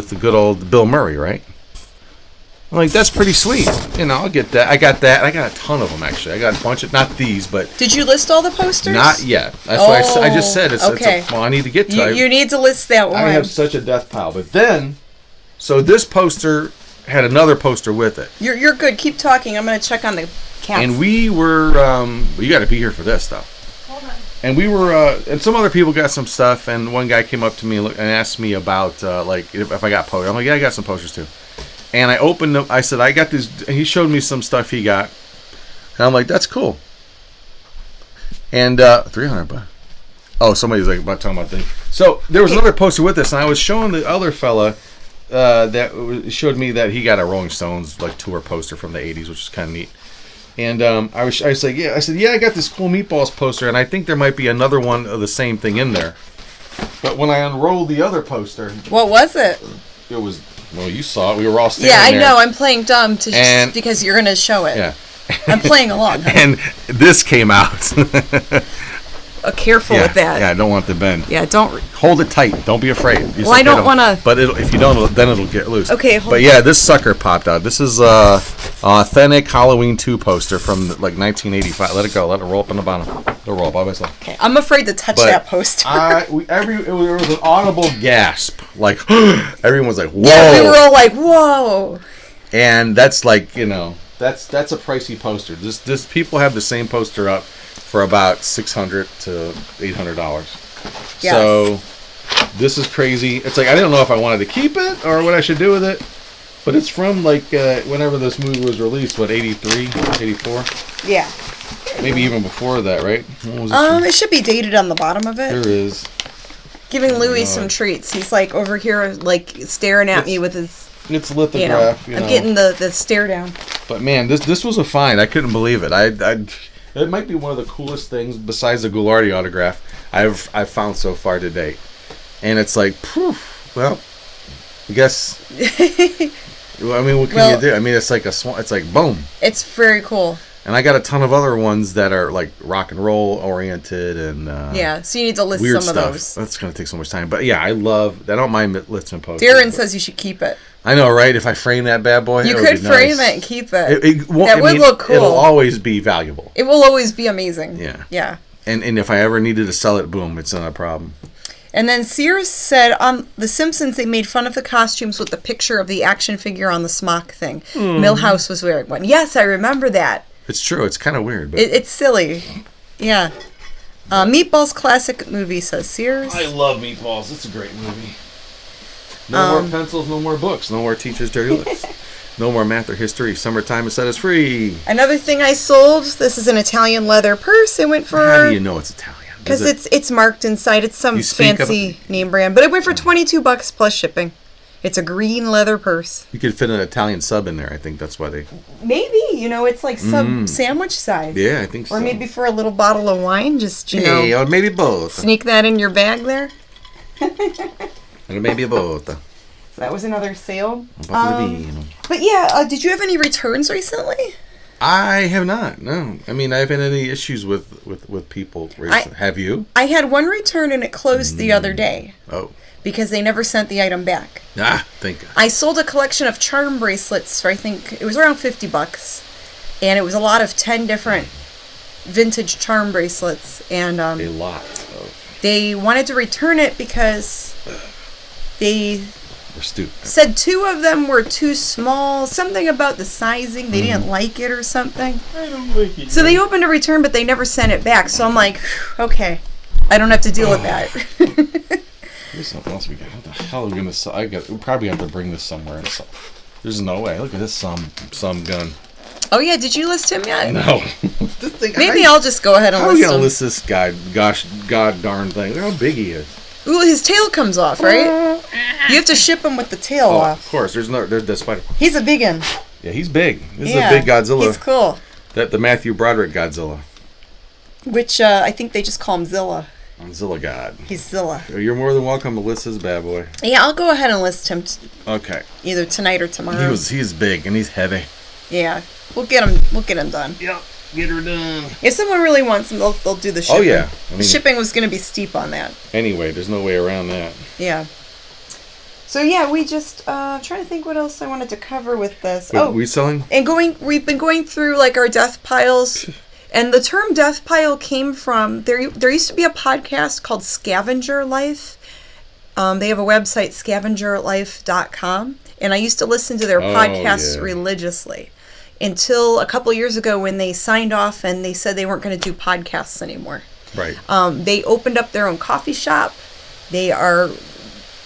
the good old Bill Murray, right? I'm like, that's pretty sweet. I'll get that. I got that. I got a ton of them, actually. I got a bunch of, not these, but... Did you list all the posters? Not yet. That's why I just said. Okay. I need to get to it. You need to list that one. I have such a death pile. But then, so this poster had another poster with it. You're good. Keep talking. I'm going to check on the cats. And we were, you got to be here for this stuff. Hold on. And we were, and some other people got some stuff, and one guy came up to me and asked me about, if I got posters. I'm like, yeah, I got some posters too. And I opened them. I said, I got this. And he showed me some stuff he got. And I'm like, that's cool. And $300. Oh, somebody's like talking about things. So there was another poster with this, and I was showing the other fella that showed me that he got a Rolling Stones tour poster from the '80s, which is kind of neat. And I was like, yeah. I said, yeah, I got this cool Meatballs poster, and I think there might be another one of the same thing in there. But when I unrolled the other poster, what was it? It was Well, you saw it. We were all standing Yeah, I there. know. I'm playing dumb And- because you're going to show it. Yeah. I'm playing along. And this came out. Careful with that. Yeah, I don't want the bend. Yeah, don't. Hold it tight. Don't be afraid. Well, I don't want to. But if you don't, then it'll get loose. Okay, hold But on. yeah, this sucker popped out. This is authentic Halloween 2 poster from like 1985. Let it go. Let it roll up on the bottom. It'll roll up by myself. Okay, I'm afraid to touch that poster. There was an audible gasp. Like everyone was like, "Whoa!" Yeah, we were all like, "Whoa!" And that's like, that's a pricey poster. This people have the same poster up for about $600 to $800. Yes. So this is crazy. It's like I didn't know if I wanted to keep it or what I should do with it. But it's from like whenever this movie was released, what, 83, 84? Yeah. Maybe even before that, right? What was it? It should be dated on the bottom of it. There is. Giving Louis some treats. He's like over here, like staring at me with his. It's lithograph. I'm getting the stare down. But man, this was a find. I couldn't believe it. It might be one of the coolest things besides the Goulardi autograph I've found so far to date. And it's like, poof. Well, I guess. I mean, what can you do? I mean, it's like it's like boom. It's very cool. And I got a ton of other ones that are like rock and roll oriented and so you need to list weird some stuff. of those. That's gonna take so much time. But yeah, I don't mind listing posters. Darren says you should keep it. I know, right? If I frame that bad boy, you it would could be frame nice. it and keep it. That would look cool. It'll always be valuable. It will always be amazing. Yeah. Yeah. And if I ever needed to sell it, boom, it's not a problem. And then Sears said on The Simpsons they made fun of the costumes with the picture of the action figure on the smock thing. Milhouse was wearing one. Yes, I remember that. It's true. It's kind of weird. But It's silly. Yeah. Meatballs classic movie, says Sears. I love Meatballs. It's a great movie. No more pencils, no more books, no more teachers' dirty looks. No more math or history. Summertime has set us free. Another thing I sold, this is an Italian leather purse. It went for... How do you know it's Italian? Because it's marked inside. It's some You speak fancy name brand. But it went for $22 plus shipping. It's a green leather purse. You could fit an Italian sub in there. I think that's why they... Maybe, it's like sub sandwich size. Yeah, I think so. Or maybe for a little bottle of wine, just, or maybe both. sneak that in your bag there. Or maybe both. So that was another sale. But But yeah, did you have any returns recently? I have not. No, I mean, I've had any issues with people. Have you? I had one return and it closed the other day. Oh. Because they never sent the item back. Thank God. I sold a collection of charm bracelets for, I think, it was around $50. And it was a lot of 10 different vintage charm bracelets. And A lot of... they wanted to return it because they We're stupid. said 2 of them were too small. Something about the sizing. They didn't like it or something. I don't like it. So they opened a return, but they never sent it back. So I'm like, okay, I don't have to deal with that. There's something else we got. What the hell are we gonna sell? We probably have to bring this somewhere. There's no way. Look at this some gun. Oh yeah, did you list him yet? No. This thing. Maybe I'll just go ahead and How are list you gonna him. list this guy? Gosh, god darn thing. Look how big he is. Ooh, his tail comes off, right? You have to ship him with the tail Oh, off. of course. There's the spider. He's a big one. Yeah, he's big. This is a big Godzilla. He's cool. The Matthew Broderick Godzilla. Which I think they just call him Zilla. Zilla God. He's Zilla. You're more than welcome to list this bad boy. Yeah, I'll go ahead and list him Okay. either tonight or tomorrow. He's big and he's heavy. Yeah, we'll get him done. Yep. Get her done. If someone really wants him, they'll do the shipping. Oh yeah. The shipping was going to be steep on that. Anyway, there's no way around that. Yeah. So yeah, we just trying to think what else I wanted to cover with this. Reselling? And we've been going through like our death piles, and the term death pile came from there used to be a podcast called Scavenger Life. They have a website, scavengerlife.com, and I used to listen to their podcasts religiously until a couple years ago when they signed off and they said they weren't going to do podcasts anymore. Right. They opened up their own coffee shop. They are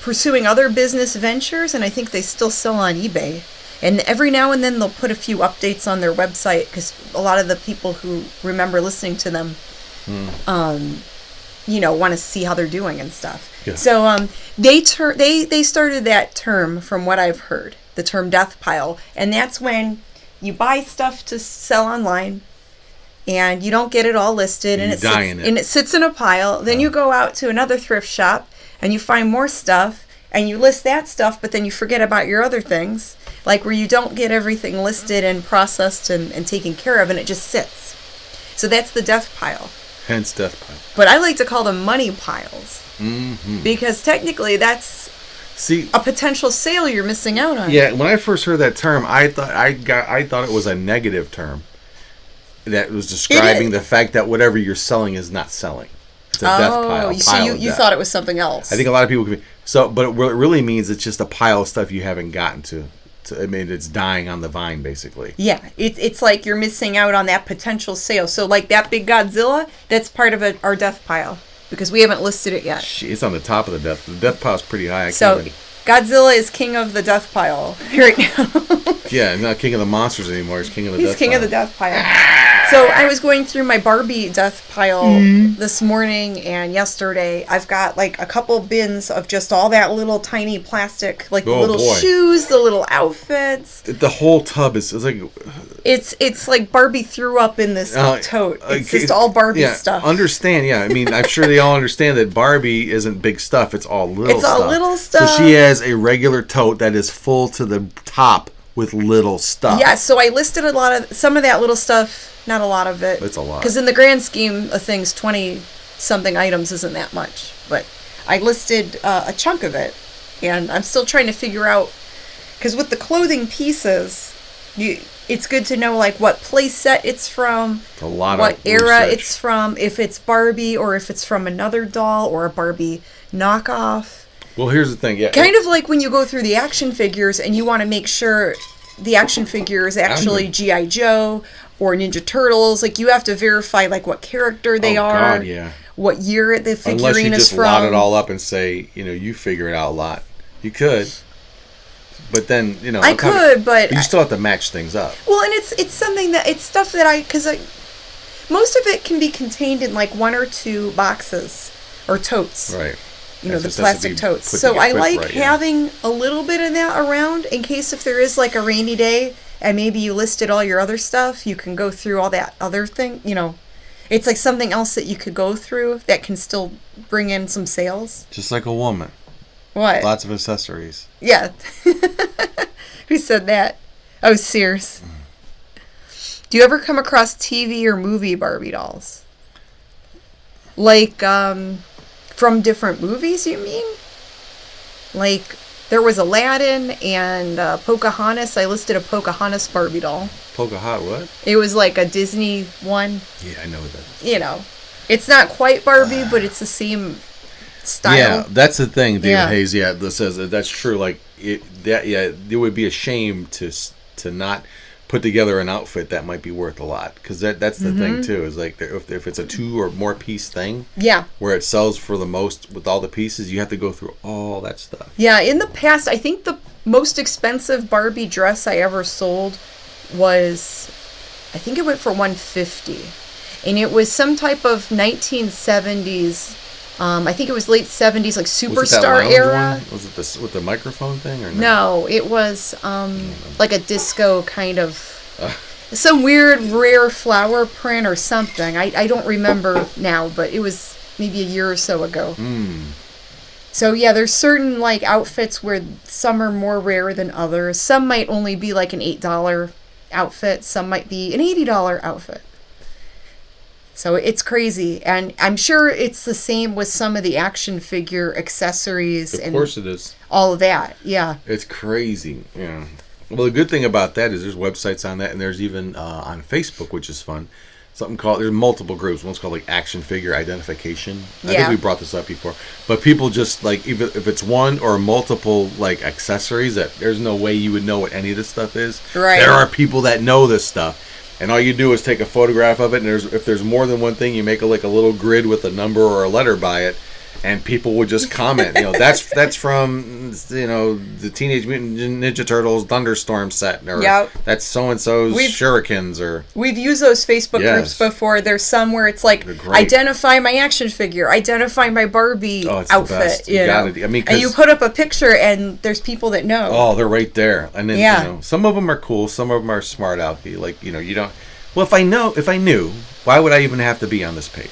pursuing other business ventures, and I think they still sell on eBay. And every now and then they'll put a few updates on their website because a lot of the people who remember listening to them, want to see how they're doing and stuff. Yeah. So they started that term, from what I've heard, the term death pile, and that's when you buy stuff to sell online and you don't get it all listed and it sits in a pile. Then you go out to another thrift shop and you find more stuff, and you list that stuff, but then you forget about your other things, like where you don't get everything listed and processed and taken care of, and it just sits. So that's the death pile. Hence death pile. But I like to call them money piles. Because technically that's a potential sale you're missing out on. Yeah, when I first heard that term, I thought it was a negative term that was describing the fact that whatever you're selling is not selling. It's a death pile. So you thought it was something else. I think a lot of people could be, but what it really means, it's just a pile of stuff you haven't gotten to. I mean, it's dying on the vine, basically. Yeah, it's like you're missing out on that potential sale. So like that big Godzilla, that's part of our death pile because we haven't listed it yet. It's on the top of the death. The death pile's pretty high. Godzilla is king of the death pile right now. Yeah, not king of the monsters anymore. He's king of the death pile. He's king of the death pile. So I was going through my Barbie death pile this morning and yesterday. I've got like a couple bins of just all that little tiny plastic, like the little shoes, the little outfits. The whole tub is like... It's like Barbie threw up in this tote. It's just all Barbie stuff. Understand, yeah. I mean, I'm sure they all understand that Barbie isn't big stuff. It's all little stuff. It's all little stuff. So she has a regular tote that is full to the top with little stuff. Yeah, so I listed some of that little stuff. Not a lot of it. It's a lot. Because in the grand scheme of things, 20-something items isn't that much. But I listed a chunk of it. And I'm still trying to figure out... Because with the clothing pieces, it's good to know like what play set it's from, what era it's from, if it's Barbie or if it's from another doll or a Barbie knockoff. Well, here's the thing. Yeah, kind of like when you go through the action figures and you want to make sure the action figure is actually G.I. Joe or Ninja Turtles. Like you have to verify like what character they are, what year the figurine is from. Unless you just lot it all up and say, you figure it out a lot. You could. But then, I could, but you still have to match things up. Well, and it's something that it's stuff that most of it can be contained in like one or two boxes or totes. Right. The plastic totes. So I like having a little bit of that around in case if there is like a rainy day and maybe you listed all your other stuff, you can go through all that other thing. It's like something else that you could go through that can still bring in some sales. Just like a woman. What? Lots of accessories. Yeah. Who said that? Oh, Sears. Do you ever come across TV or movie Barbie dolls? Like, from different movies, you mean? Like, there was Aladdin and Pocahontas. I listed a Pocahontas Barbie doll. Pocahontas what? It was like a Disney one. Yeah, I know what that is. It's not quite Barbie, but it's the same style. Yeah, that's the thing, David Hayes. Yeah, that says that's true. Like it would be a shame to not put together an outfit that might be worth a lot, because that's the thing too. Is like if it's a 2 or more piece thing, where it sells for the most with all the pieces, you have to go through all that stuff. Yeah, in the past, I think the most expensive Barbie dress I ever sold was, I think it went for $150, and it was some type of 1970s. I think it was late 70s, like Superstar era. One? Was it this with the microphone thing or no? No, it was like a disco kind of some weird rare flower print or something. I don't remember now, but it was maybe a year or so ago. So yeah, there's certain like outfits where some are more rare than others. Some might only be like an $8 outfit. Some might be an $80 outfit. So it's crazy, and I'm sure it's the same with some of the action figure accessories. Of course it is. All of that, yeah. It's crazy, yeah. Well, the good thing about that is there's websites on that, and there's even on Facebook, which is fun. There's multiple groups. One's called like Action Figure Identification. I think we brought this up before. But people just like, if it's one or multiple like accessories, that there's no way you would know what any of this stuff is. Right. There are people that know this stuff. And all you do is take a photograph of it, and if there's more than one thing, you make a little grid with a number or a letter by it, and people would just comment. That's from the Teenage Mutant Ninja Turtles Thunderstorm set, or that's so and so's Shurikens, or we've used those Facebook groups before. There's some where it's like identify my action figure, identify my Barbie outfit. And you put up a picture, and there's people that know. Oh, they're right there, and then some of them are cool, some of them are smart alecky. Like you don't. Well, if I knew, why would I even have to be on this page?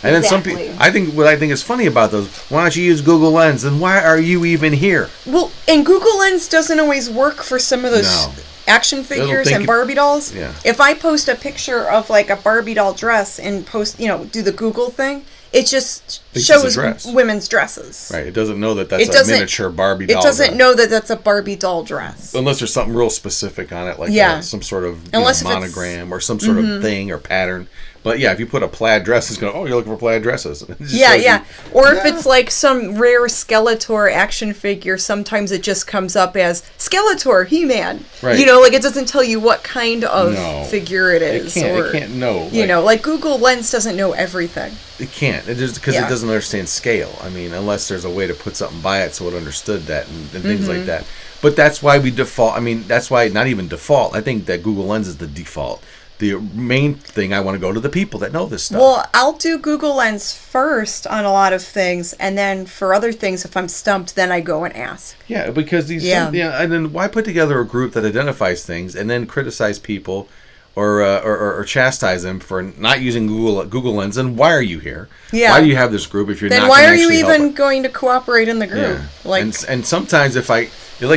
And then some Exactly. people, what I think is funny about those, why don't you use Google Lens? And why are you even here? Well, and Google Lens doesn't always work for some of those No. action figures and Barbie dolls. Yeah. If I post a picture of like a Barbie doll dress and post, do the Google thing, it just It's shows just a dress. women's dresses. Right. It doesn't know that that's It a doesn't- miniature Barbie doll. It doesn't dress. know that that's a Barbie doll dress. Unless there's something real specific on it, like some sort of Unless if it's- monogram or some sort of thing or pattern. But yeah, if you put a plaid dress, it's going, oh, you're looking for plaid dresses. It just Yeah, shows yeah. you- Or if it's like some rare Skeletor action figure, sometimes it just comes up as Skeletor, He-Man. Right. Like it doesn't tell you what kind of No. figure it is. It can't know. Like Google Lens doesn't know everything. It can't. It just because it doesn't understand scale. I mean, unless there's a way to put something by it so it understood that and things like that. But that's why we default. I mean, that's why not even default. I think that Google Lens is the default. The main thing, I want to go to the people that know this stuff. Well, I'll do Google Lens first on a lot of things, and then for other things, if I'm stumped, then I go and ask. Yeah, because these. And then why put together a group that identifies things and then criticize people or chastise them for not using Google Lens? And why are you here? Yeah. Why do you have this group if you're Then not? why gonna are you actually help even it? going to cooperate in the group? Yeah. And sometimes if I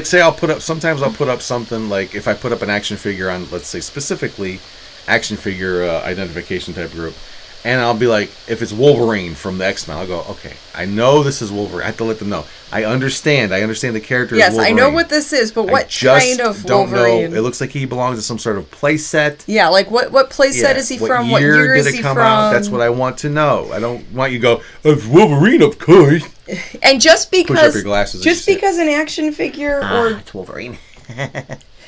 say I'll put up something like if I put up an action figure on, let's say specifically action figure identification type group, and I'll be like, if it's Wolverine from the X-Men, I'll go, okay, I know this is Wolverine. I have to let them know. I understand the character Yes, is Wolverine. I know what this is, but what kind of don't Wolverine? know. It looks like he belongs to some sort of play set. Yeah, like what play set is he from? What year did is it he come from? out? That's what I want to know. I don't want you to go, it's Wolverine, of course. And just Push up because your glasses. just because an action figure or it's Wolverine.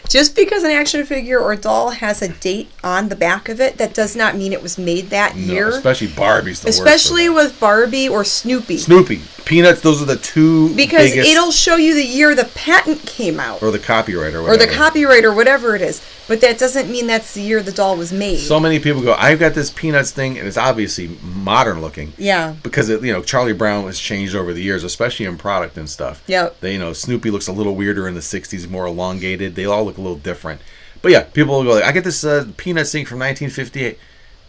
just because an action figure or doll has a date on the back of it, that does not mean it was made that year. Especially Barbie's the worst. Especially with Barbie or Snoopy. Snoopy, Peanuts, those are the two Because biggest, it'll show you the year the patent came out. or the copyright or Or whatever. the copyright or whatever it is. But that doesn't mean that's the year the doll was made. So many people go, I've got this Peanuts thing, and it's obviously modern looking. Yeah. Because Charlie Brown has changed over the years, especially in product and stuff. Yep. Snoopy looks a little weirder in the '60s, more elongated. They all look a little different. But yeah, people will go, I get this Peanuts thing from 1958.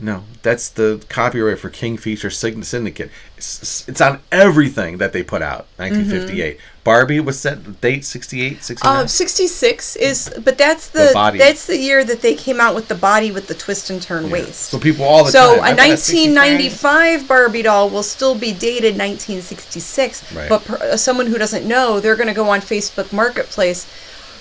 No, that's the copyright for Kingfisher Syndicate. It's on everything that they put out. 1958. Barbie, what's that date? 68, 69? 66 is, but that's The body. that's the year that they came out with the body with the twist and turn waist. So people all the So time. a 1995 Barbie doll will still be dated 1966. Right. But someone who doesn't know, they're going to go on Facebook Marketplace.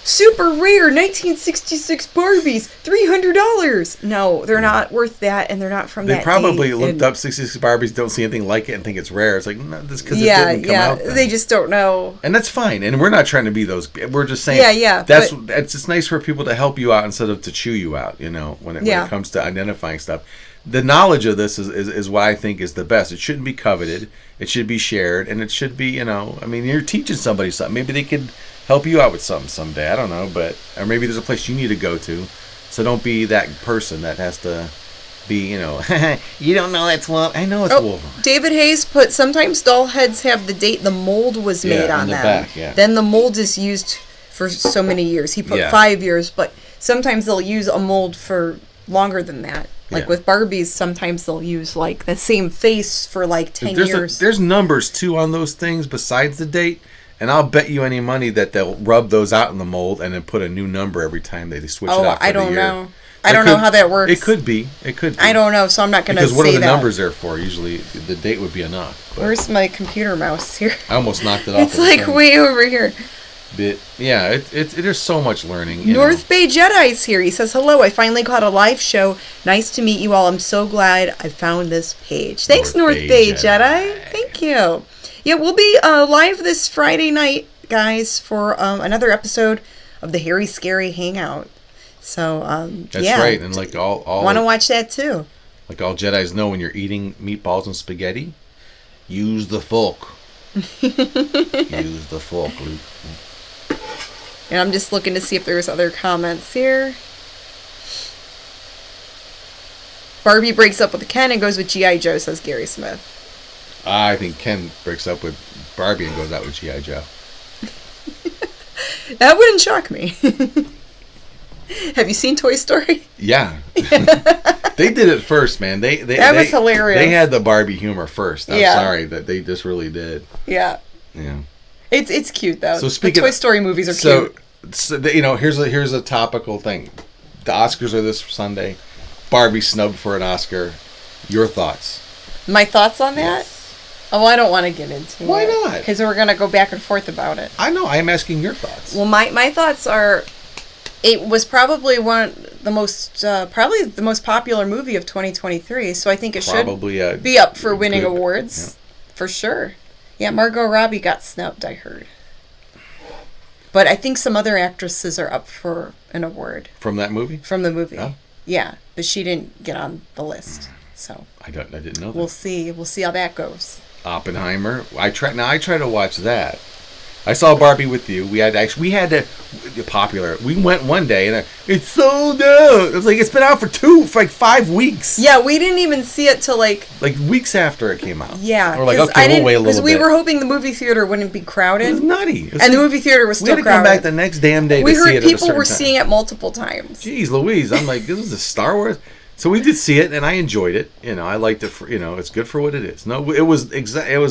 Super rare 1966 Barbies, $300. No, they're not worth that, and they're not from They that probably date. looked up 66 Barbies, don't see anything like it, and think it's rare. It's like, no, this because it didn't come out then. They just don't know. And that's fine. And we're not trying to be those. We're just saying. Yeah. It's just nice for people to help you out instead of to chew you out. When it comes to identifying stuff. The knowledge of this is what I think is the best. It shouldn't be coveted. It should be shared, and it should be. I mean, you're teaching somebody something. Maybe they could help you out with something someday. I don't know, or maybe there's a place you need to go to. So don't be that person that has to be, you don't know that's Wolverine. I know it's Wolverine. David Hayes put, sometimes doll heads have the date the mold was made on the them. back, yeah. Then the mold is used for so many years. He put 5 years, but sometimes they'll use a mold for longer than that. Like with Barbies, sometimes they'll use like the same face for like 10 years. There's numbers too on those things besides the date. And I'll bet you any money that they'll rub those out in the mold and then put a new number every time they switch it out for I the don't year. know. I don't know how that works. It could be. I don't know, so I'm not going to say that. Because what are the numbers there for? Usually the date would be enough. Where's my computer mouse here? I almost knocked it off. It's like way over here. But yeah, there's so much learning. North Bay Jedi's here. He says, hello, I finally caught a live show. Nice to meet you all. I'm so glad I found this page. Thanks, North Bay Jedi. Thank you. Yeah, we'll be live this Friday night, guys, for another episode of the Harry Scary Hangout. So, That's right. And like all want to watch that too. Like all Jedis know, when you're eating meatballs and spaghetti, use the fork. Use the fork, Luke. And I'm just looking to see if there's other comments here. Barbie breaks up with Ken and goes with G.I. Joe, says Gary Smith. I think Ken breaks up with Barbie and goes out with G.I. Joe. That wouldn't shock me. Have you seen Toy Story? Yeah. They did it first, man. That was hilarious. They had the Barbie humor first. I'm Yeah. sorry that they just really did. Yeah. Yeah. It's cute though. So the Toy Story movies are cute. So here's a topical thing. The Oscars are this Sunday. Barbie snubbed for an Oscar. Your thoughts? My thoughts on that? Oh, I don't want to get into Why it. not? Because we're going to go back and forth about it. I know. I'm asking your thoughts. Well, my thoughts are, it was probably probably the most popular movie of 2023. So I think it should be up for winning awards, for sure. Yeah, Margot Robbie got snubbed, I heard. But I think some other actresses are up for an award. From that movie? From the movie. Oh. Yeah, but she didn't get on the list. So I didn't know that. We'll see. We'll see how that goes. Oppenheimer. I try to watch that. I saw Barbie with you. We had to popular. We went one day and it's sold out. It was like it's been out for 5 weeks. Yeah, we didn't even see it till like weeks after it came out. Yeah, we're like, okay, we'll wait a little bit. Because we were hoping the movie theater wouldn't be crowded. It was nutty. And the movie theater was still crowded. We had to come back the next damn day to see it. We heard people were seeing it multiple times. Jeez Louise, I'm like, this is a Star Wars. So we did see it, and I enjoyed it. I liked it. It's good for what it is. No, it was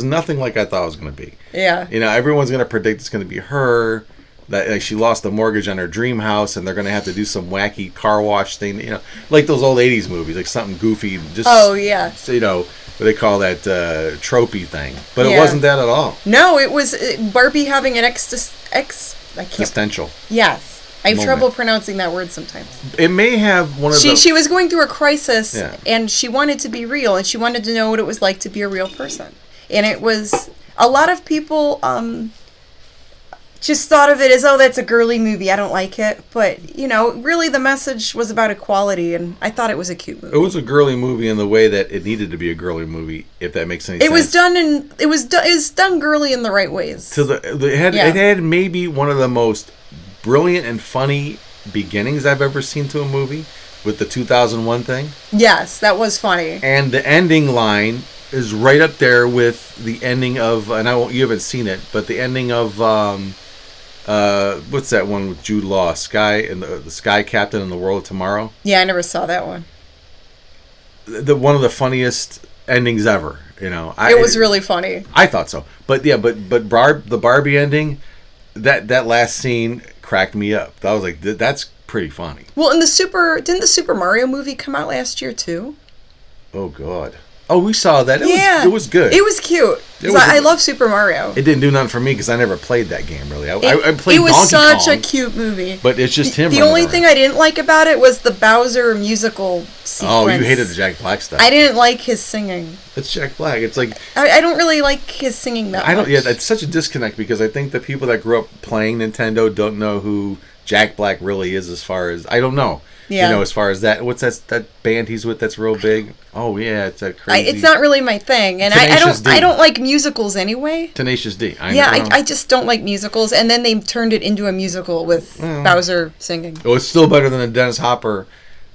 nothing like I thought it was going to be. Yeah. Everyone's going to predict it's going to be her. That she lost the mortgage on her dream house, and they're going to have to do some wacky car wash thing. Like those old '80s movies, like something goofy. Just what they call that tropey thing. But it wasn't that at all. No, it was Barbie having an existential. Yes. I have trouble pronouncing that word sometimes. It may have one of She was going through a crisis, and she wanted to be real, and she wanted to know what it was like to be a real person. And it was... A lot of people just thought of it as, oh, that's a girly movie, I don't like it. But, really the message was about equality, and I thought it was a cute movie. It was a girly movie in the way that it needed to be a girly movie, if that makes any sense. It was done girly in the right ways. It had maybe one of the most brilliant and funny beginnings I've ever seen to a movie with the 2001 thing. Yes, that was funny. And the ending line is right up there with the ending of, and you haven't seen it, but the ending of what's that one with Jude Law, Sky and the Sky Captain in the World of Tomorrow? Yeah, I never saw that one. One of the funniest endings ever. It was really funny. I thought so, but the Barbie ending, that last scene cracked me up. I was like, that's pretty funny. Well, didn't the Super Mario movie come out last year too? Oh God. Oh, we saw that. It was good. It was cute. I love Super Mario. It didn't do nothing for me because I never played that game really. I played Donkey Kong. It was such a cute movie. But it's just him. The only thing I didn't like about it was the Bowser musical sequence. Oh, you hated the Jack Black stuff. I didn't like his singing. It's Jack Black. It's like I don't really like his singing that much. Yeah, that's such a disconnect because I think the people that grew up playing Nintendo don't know who Jack Black really is. As far as I don't know. Yeah. As far as that, what's that band he's with that's real big? Oh yeah, it's that crazy. It's not really my thing, and I don't like musicals anyway. Tenacious D. I just don't like musicals, and then they turned it into a musical with Bowser singing. Oh, it's still better than the Dennis Hopper.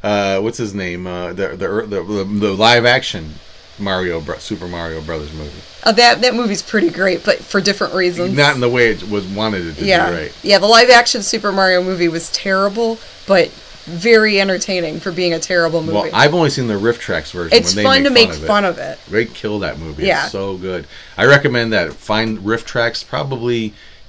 What's his name? The live action Super Mario Brothers movie. Oh, that movie's pretty great, but for different reasons. Not in the way it was wanted it to be. Right. Yeah, the live action Super Mario movie was terrible, but very entertaining for being a terrible movie. Well, I've only seen the Riff Tracks version. It's fun to make fun of it. They kill that movie. Yeah. It's so good. I recommend that. Find Riff Tracks.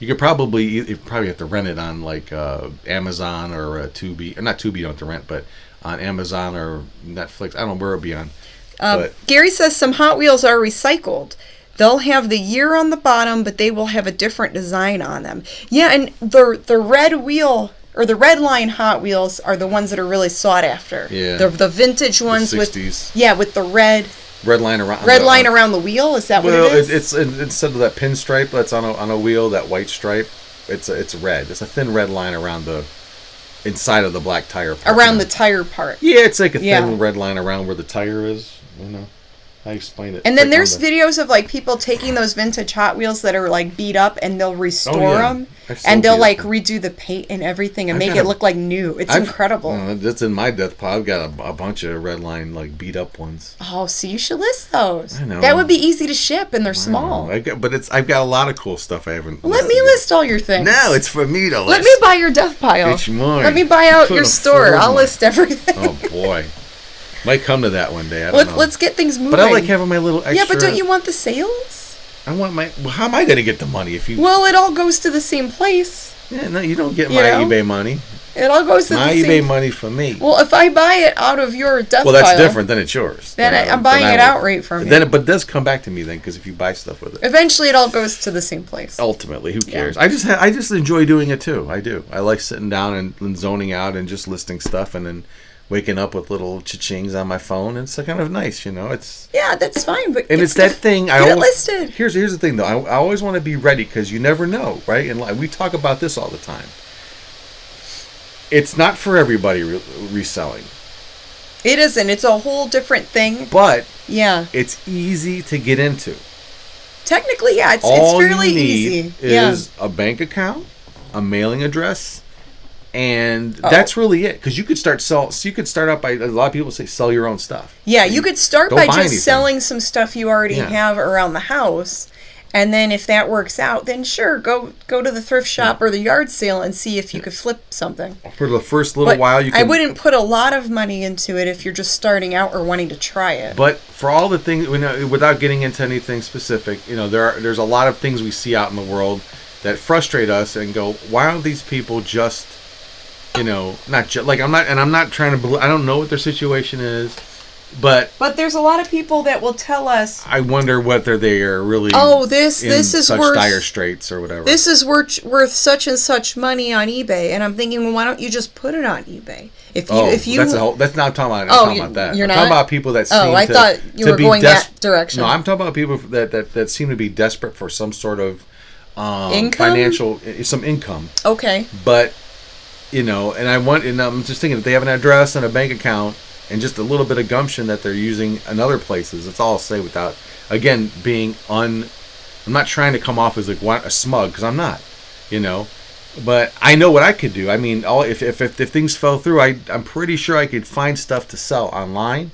You probably have to rent it on like Amazon or Tubi. Or not Tubi, you don't have to rent, but on Amazon or Netflix. I don't know where it'll be on. Gary says some Hot Wheels are recycled. They'll have the year on the bottom, but they will have a different design on them. Yeah, and the red wheel... Or the red line Hot Wheels are the ones that are really sought after. Yeah. The vintage ones with the red line around the wheel. Is that what it is? It's instead of that pinstripe that's on a wheel, that white stripe, it's red. It's a thin red line around the inside of the black tire part. Around the tire part. Yeah, it's like a thin red line around where the tire is. I explain it. And then there's videos of like people taking those vintage Hot Wheels that are like beat up and they'll restore them and they'll like redo the paint and everything and make it look like new. It's incredible. That's in my death pile. I've got a bunch of red line like beat up ones. Oh, so you should list those. I know. That would be easy to ship and they're small. I've got a lot of cool stuff I haven't. Let me list all your things. No, it's for me to list. Let me buy your death pile. It's mine. Let me buy out your store. I'll list everything. Oh boy. Might come to that one day. I don't know. Let's get things moving. But I like having my little extra. Yeah, but don't you want the sales? I want my. Well, how am I going to get the money if you? Well, it all goes to the same place. Yeah, no, you don't get my eBay money. It all goes to my the eBay same. money for me. Well, if I buy it out of your death well, that's pile, different. Then it's yours. Then I'm buying it outright from you. But it does come back to me then, because if you buy stuff with it, eventually it all goes to the same place. Ultimately, who cares? Yeah. I just enjoy doing it too. I do. I like sitting down and zoning out and just listing stuff, and then waking up with little cha-chings on my phone. And it's kind of nice, It's that's fine. But and it's that thing. Get it listed. Here's the thing though. I always want to be ready, because you never know, right? And we talk about this all the time. It's not for everybody reselling. It isn't. It's a whole different thing. But yeah, it's easy to get into. Technically, yeah, it's fairly easy. Is a bank account, a mailing address, and that's really it. Because you could start out by, a lot of people say, sell your own stuff. Yeah, you could start by just selling some stuff you already have around the house. And then if that works out, then sure, go to the thrift shop or the yard sale and see if you could flip something. For the first little while, you can. I wouldn't put a lot of money into it if you're just starting out or wanting to try it. But for all the things, without getting into anything specific, there's a lot of things we see out in the world that frustrate us and go, why aren't these people just, not just like I'm not trying to. I don't know what their situation is. But there's a lot of people that will tell us. I wonder whether they are really. Oh, this is such worth dire straits or whatever. This is worth such and such money on eBay, and I'm thinking, well, why don't you just put it on eBay? If you that's not talking about. I'm talking about that. You're I'm not talking about people that. I thought you were going that direction. No, I'm talking about people that seem to be desperate for some sort of income? Financial, some income. Okay. But and I'm just thinking, if they have an address and a bank account. And just a little bit of gumption that they're using in other places. That's all I'll say without, again, being I'm not trying to come off as like a smug, because I'm not, But I know what I could do. I mean, if things fell through, I'm pretty sure I could find stuff to sell online,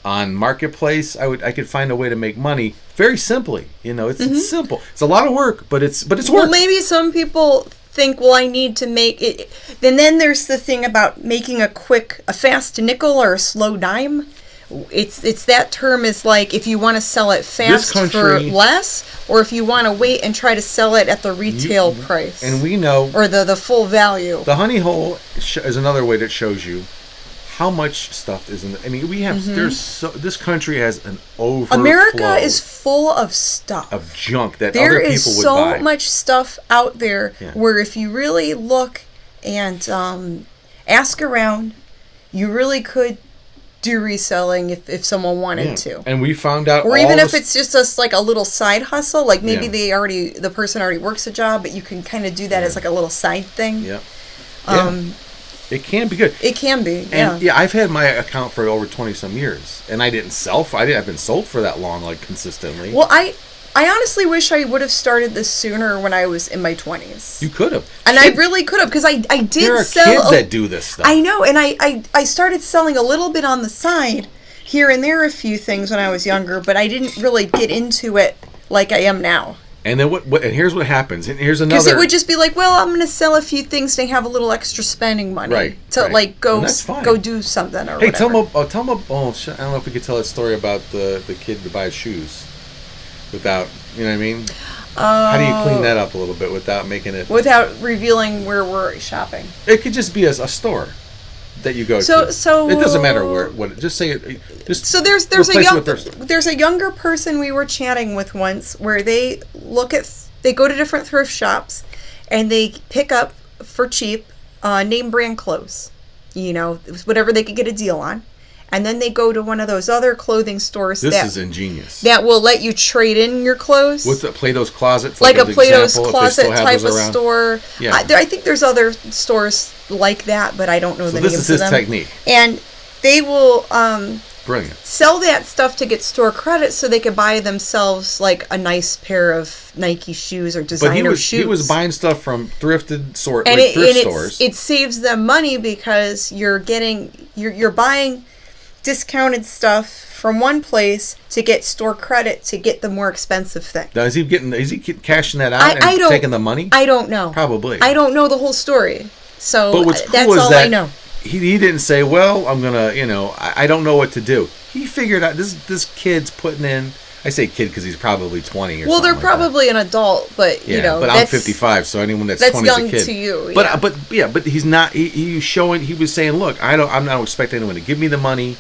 on Marketplace. I could find a way to make money very simply. It's simple. It's a lot of work, but it's work. Well, maybe some people think, well, I need to make it. Then there's the thing about making a fast nickel or a slow dime. It's that term is like if you want to sell it fast for less, or if you want to wait and try to sell it at the retail price. And we know, or the full value. The honey hole is another way that shows you how much stuff is in the, I mean, we have this country has an overflow. America is full of stuff, of junk that there other people would buy. There is so much stuff out there where if you really look and ask around, you really could do reselling if someone wanted to. And we found out, or even if it's just like a little side hustle, like maybe the person already works a job, but you can kind of do that as like a little side thing. It can be good. It can be, and I've had my account for over 20-some years, and I didn't sell. I didn't have been sold for that long, like consistently. Well, I honestly wish I would have started this sooner when I was in my 20s. You could have, and I really could have, because I did there are sell. Kids that do this stuff. I know, and I started selling a little bit on the side, here and there, a few things when I was younger, but I didn't really get into it like I am now. And then what? And here's what happens. And here's another. Because it would just be like, well, I'm going to sell a few things to have a little extra spending money like go do something or whatever. Tell them. I don't know if we could tell a story about the kid that buys shoes without, you know what I mean? How do you clean that up a little bit without making it? Without revealing where we're shopping. It could just be a store that you go to. So it doesn't matter where. What? Just say it. So there's a younger person we were chatting with once where they go to different thrift shops and they pick up for cheap name brand clothes, whatever they could get a deal on, and then they go to one of those other clothing stores. This is ingenious. That will let you trade in your clothes. With the Plato's Closet, like a Plato's Closet type of store. Yeah. I think there's other stores like that, but I don't know the names of them. This is his technique. And they will brilliant. Sell that stuff to get store credit so they could buy themselves like a nice pair of Nike shoes or designer shoes. He was buying stuff from thrift stores. It saves them money because you're buying discounted stuff from one place to get store credit to get the more expensive thing. Now, is he cashing that out and taking the money? I don't know. Probably. I don't know the whole story. So but what's cool that's is all that I know. he didn't say, well, I'm gonna, I don't know what to do. He figured out this kid's putting in. I say kid because he's probably 20 or well, something. they're like probably an adult, but but I'm 55, so anyone that's 20 young is a kid. to you. But he's not. He was saying, look, I'm not expecting anyone to give me the money.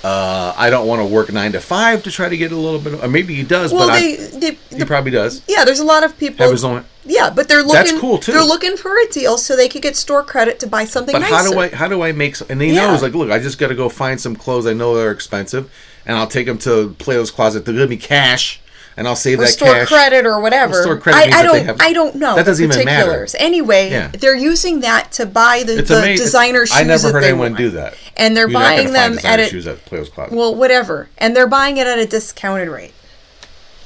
I don't want to work 9 to 5 to try to get a little bit. Or maybe he does, well, he probably does. Yeah, there's a lot of people. Have his own. Yeah, but they're looking. That's cool too. They're looking for a deal so they could get store credit to buy something but nicer. how do I make? And he knows, like, look, I just got to go find some clothes. I know they're expensive, and I'll take them to Plato's Closet. They'll give me cash. And I'll save or that store cash. credit or whatever. Well, store credit I don't know. That doesn't even matter. Particulars. Anyway, they're using that to buy the designer shoes. I never heard anyone do that. And they're buying them at shoes at Plato's Closet. Well, whatever. And they're buying it at a discounted rate.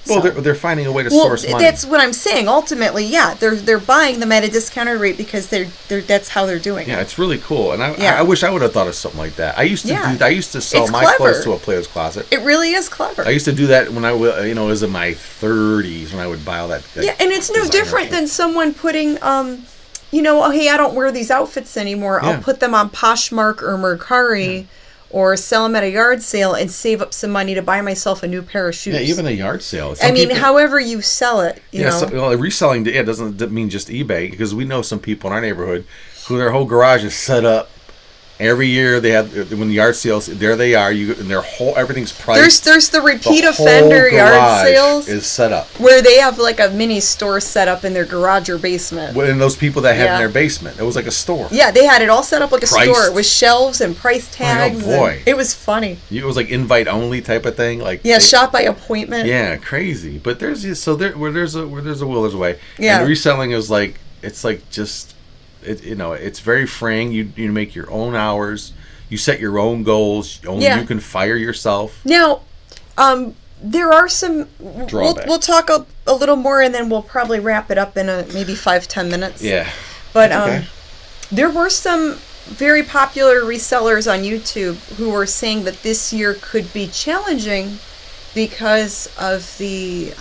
Well, they're finding a way to source money. That's what I'm saying. Ultimately, yeah, they're buying them at a discounted rate because that's how they're doing it. Yeah, it's really cool, and I wish I would have thought of something like that. I used to sell my clothes to a Plato's Closet. It really is clever. I used to do that when I was in my 30s when I would buy all that. Yeah, and it's no different than someone putting hey, I don't wear these outfits anymore. I'll put them on Poshmark or Mercari. Or sell them at a yard sale and save up some money to buy myself a new pair of shoes. Yeah, even a yard sale. However you sell it, you know. So, reselling doesn't mean just eBay, because we know some people in our neighborhood who their whole garage is set up. Every year they have, when the yard sales, there they are. And their everything's priced. There's the repeat offender yard sales is set up where they have like a mini store set up in their garage or basement. And those people that have in their basement, it was like a store. Yeah, they had it all set up like a store with shelves and price tags. Oh boy, it was funny. It was like invite only type of thing, like shop by appointment. Yeah, crazy. But where there's a will, there's a way. Yeah, and reselling is like just. It's very freeing. You make your own hours. You set your own goals. You can fire yourself. Now, there are some drawbacks. We'll talk a little more, and then we'll probably wrap it up in maybe 5-10 minutes. Yeah. But there were some very popular resellers on YouTube who were saying that this year could be challenging because of the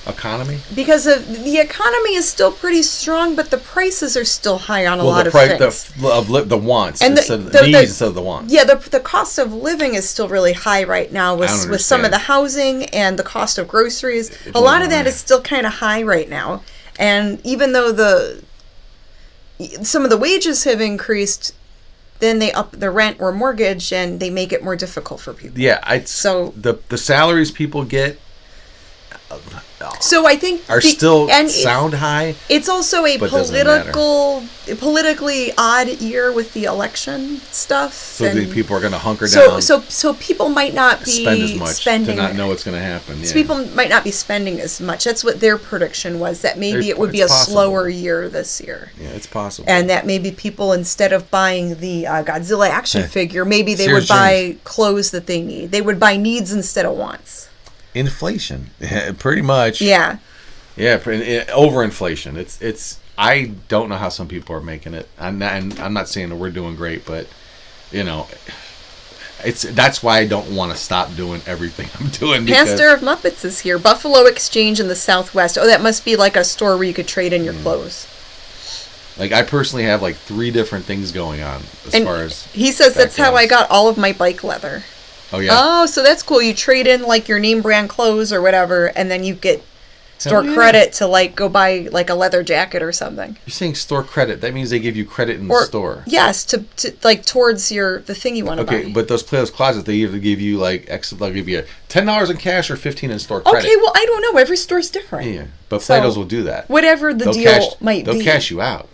economy? Because the economy is still pretty strong, but the prices are still high on a lot of things. The wants and instead of the needs instead of the wants. Yeah, the cost of living is still really high right now with some of the housing and the cost of groceries. A lot of that is still kind of high right now. And even though some of the wages have increased, then they up the rent or mortgage and they make it more difficult for people. Yeah, so the salaries people get so I think still sound high. It's also a politically odd year with the election stuff. So the people are going to hunker down. So people might not be spend as much to not know what's going to happen. So people might not be spending as much. That's what their prediction was. That maybe it would be a slower year this year. Yeah, it's possible. And that maybe people, instead of buying the Godzilla action figure, maybe they would buy clothes that they need. They would buy needs instead of wants. Inflation, pretty much. Yeah, overinflation. It's. I don't know how some people are making it. I'm not saying that we're doing great, but that's why I don't want to stop doing everything I'm doing. Pastor of Muppets is here. Buffalo Exchange in the Southwest. Oh, that must be like a store where you could trade in your clothes. Like, I personally have like 3 different things going on far as. He says that's how I got all of my bike leather. Oh, yeah. Oh, so that's cool. You trade in like your name brand clothes or whatever, and then you get store credit to like go buy like a leather jacket or something. You're saying store credit? That means they give you credit in the store. Yes, to like towards the thing you want to buy. Okay, but those Plato's Closet, they either give you like they'll give you $10 in cash or $15 in store credit. Okay, well I don't know. Every store's different. Yeah, but Plato's will do that. Whatever the deal might be, they'll cash you out.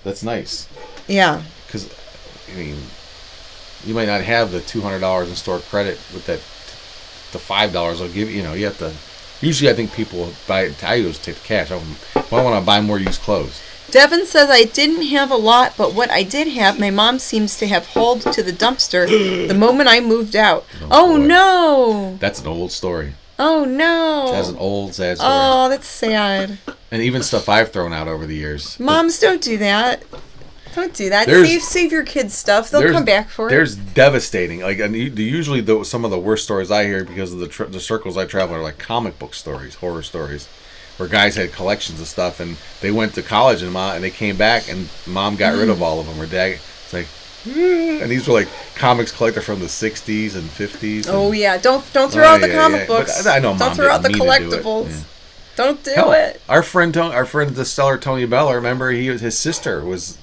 That's nice. Yeah. Because you might not have the $200 in store credit with the $5 they'll give you. You have to. Usually, I think people buy it. I always take the cash. I want to buy more used clothes. Devin says I didn't have a lot, but what I did have, my mom seems to have hauled to the dumpster the moment I moved out. Oh no! That's an old story. Oh no! That's an old sad story. Oh, that's sad. And even stuff I've thrown out over the years. Moms, don't do that. Don't do that. Save your kids' stuff. They'll come back for it. There's devastating. Like, and usually some of the worst stories I hear because of the circles I travel are like comic book stories, horror stories, where guys had collections of stuff and they went to college and they came back and mom got rid of all of them, or dad. It's like, and these were like comics collector from the 60s and 50s. Oh yeah, don't throw out the comic books. But I know don't throw out the collectibles. Don't do it. Our friend, the seller Tony Bella. Remember, his sister was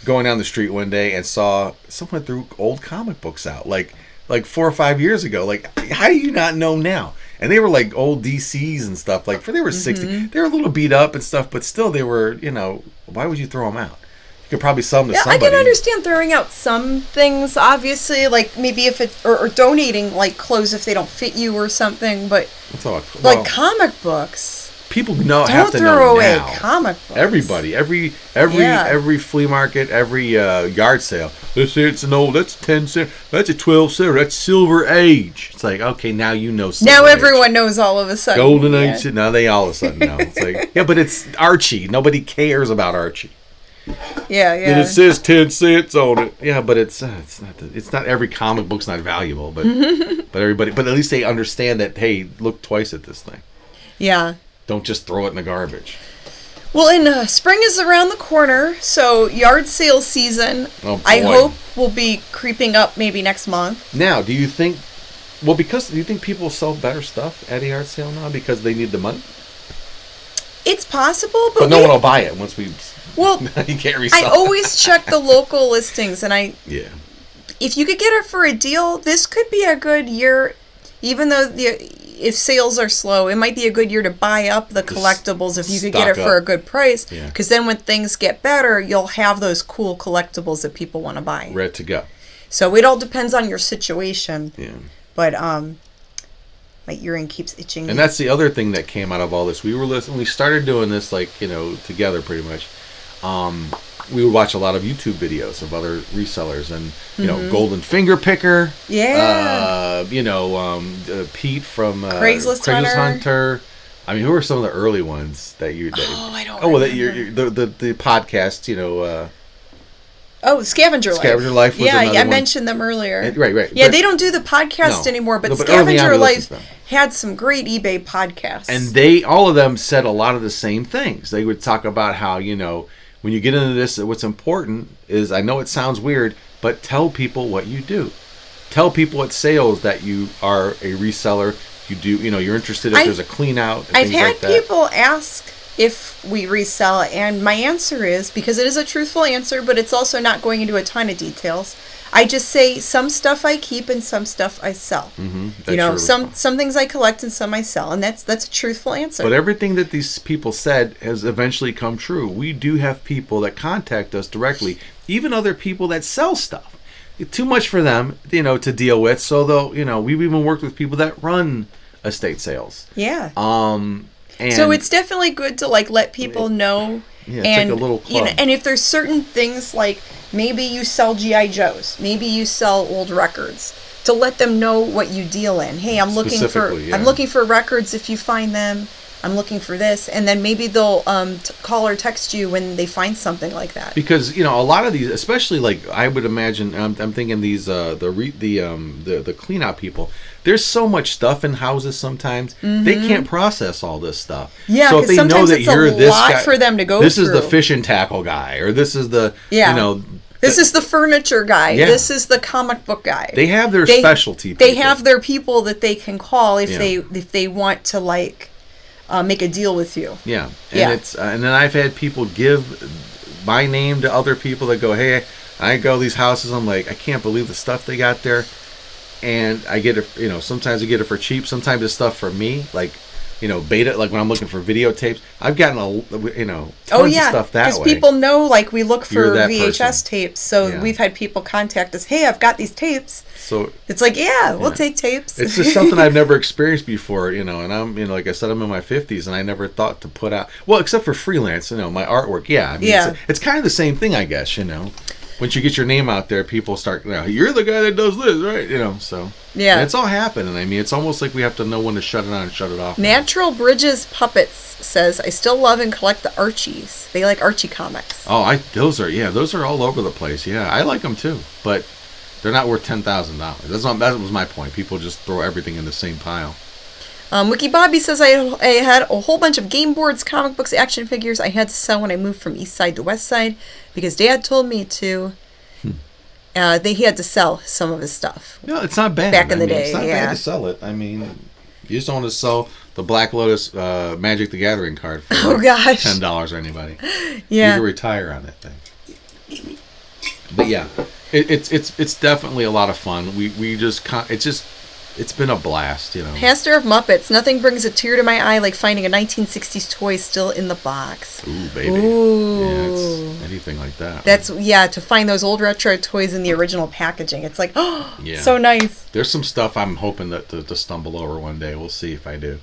going down the street one day and saw someone threw old comic books out, like 4 or 5 years ago. Like, how do you not know now? And they were like old DCs and stuff. Like, they were 60. They were a little beat up and stuff, but still, they were. Why would you throw them out? You could probably sell them to somebody. I can understand throwing out some things, obviously, like maybe if it's or donating like clothes if they don't fit you or something. But like comic books, people have to know throw away now. Comic books. Everybody, every flea market, every yard sale. That's 10 cents. That's a 12 cent. That's Silver Age. It's like, okay, now you know. Now everyone knows all of a sudden. Golden Age. Now they all of a sudden know. It's like, yeah, but it's Archie. Nobody cares about Archie. Yeah. And it says 10 cents on it. Yeah, but it's not every comic book's not valuable, but at least they understand that, hey, look twice at this thing. Yeah. Don't just throw it in the garbage. Well, spring is around the corner, so yard sale season, I hope, will be creeping up maybe next month. Now, do you think people sell better stuff at a yard sale now because they need the money? It's possible, but no one will buy it once we. Well, you can't resell. I always check the local listings, and yeah. If you could get it for a deal, this could be a good year. Even though if sales are slow, it might be a good year to buy up the collectibles if you could get it for a good price. Because then when things get better, you'll have those cool collectibles that people want to buy. Ready to go. So it all depends on your situation. Yeah. But my earring keeps itching. And that's the other thing that came out of all this. We were listening. We started doing this together pretty much. We would watch a lot of YouTube videos of other resellers and Golden Finger Picker. Yeah. Pete from Craigslist Hunter. I mean, who are some of the early ones that you? I don't. Oh, the podcast. Scavenger Life. Scavenger Life was another I one. mentioned them earlier. Right. Yeah, they don't do the podcast anymore, but Scavenger Life had some great eBay podcasts. And all of them said a lot of the same things. They would talk about how, when you get into this, what's important is, I know it sounds weird, but tell people what you do. Tell people at sales that you are a reseller. You do, you're interested if there's a clean out. I've had people ask if we resell, and my answer is, because it is a truthful answer, but it's also not going into a ton of details. I just say some stuff I keep and some stuff I sell. Some things I collect and some I sell, and that's a truthful answer. But everything that these people said has eventually come true. We do have people that contact us directly, even other people that sell stuff. Too much for them, to deal with. So they'll, we've even worked with people that run estate sales. Yeah. And so it's definitely good to let people know. Yeah, it's like a little club. And if there's certain things like maybe you sell GI Joes, maybe you sell old records, to let them know what you deal in. Hey, I'm looking for records if you find them. I'm looking for this, and then maybe they'll call or text you when they find something like that. Because a lot of these, especially I would imagine, I'm thinking these the clean out people. There's so much stuff in houses sometimes they can't process all this stuff. Yeah, so if they know that you're this guy, for them to go this through. Is the fish and tackle guy, or this is the This is the furniture guy. Yeah. This is the comic book guy. They have their specialty. They have their people that they can call if they want to make a deal with you. Yeah, and it's and then I've had people give my name to other people that go, hey, I go to these houses. I'm like, I can't believe the stuff they got there, and I get it. Sometimes I get it for cheap. Sometimes it's stuff for me, beta, when I'm looking for videotapes. I've gotten tons of stuff that way. Because people know, we look for VHS tapes, so we've had people contact us, hey, I've got these tapes. So it's we'll take tapes. It's just something I've never experienced before, and I'm, like I said, I'm in my 50s, and I never thought to put out, well, except for freelance, my artwork, it's kind of the same thing, I guess, Once you get your name out there, people start, you're the guy that does this, right? So. Yeah. And it's all happening. I mean, it's almost like we have to know when to shut it on and shut it off. Natural Bridges Puppets says, I still love and collect the Archies. They like Archie comics. Oh, those are all over the place. Yeah, I like them too. But they're not worth $10,000. That was my point. People just throw everything in the same pile. Wiki Bobby says, I had a whole bunch of game boards, comic books, action figures I had to sell when I moved from east side to west side because Dad told me to. They had to sell some of his stuff. No, it's not bad. Back in the day, it's not bad to sell it. I mean, you just don't want to sell the Black Lotus Magic the Gathering card for $10 or anybody. Yeah. You can retire on that thing. But yeah, it's definitely a lot of fun. It's been a blast, you know. Pastor of Muppets. Nothing brings a tear to my eye like finding a 1960s toy still in the box. Ooh, baby. Ooh. Yeah, it's anything like that. To find those old retro toys in the original packaging. It's like, oh, yeah. So nice. There's some stuff I'm hoping to stumble over one day. We'll see if I do.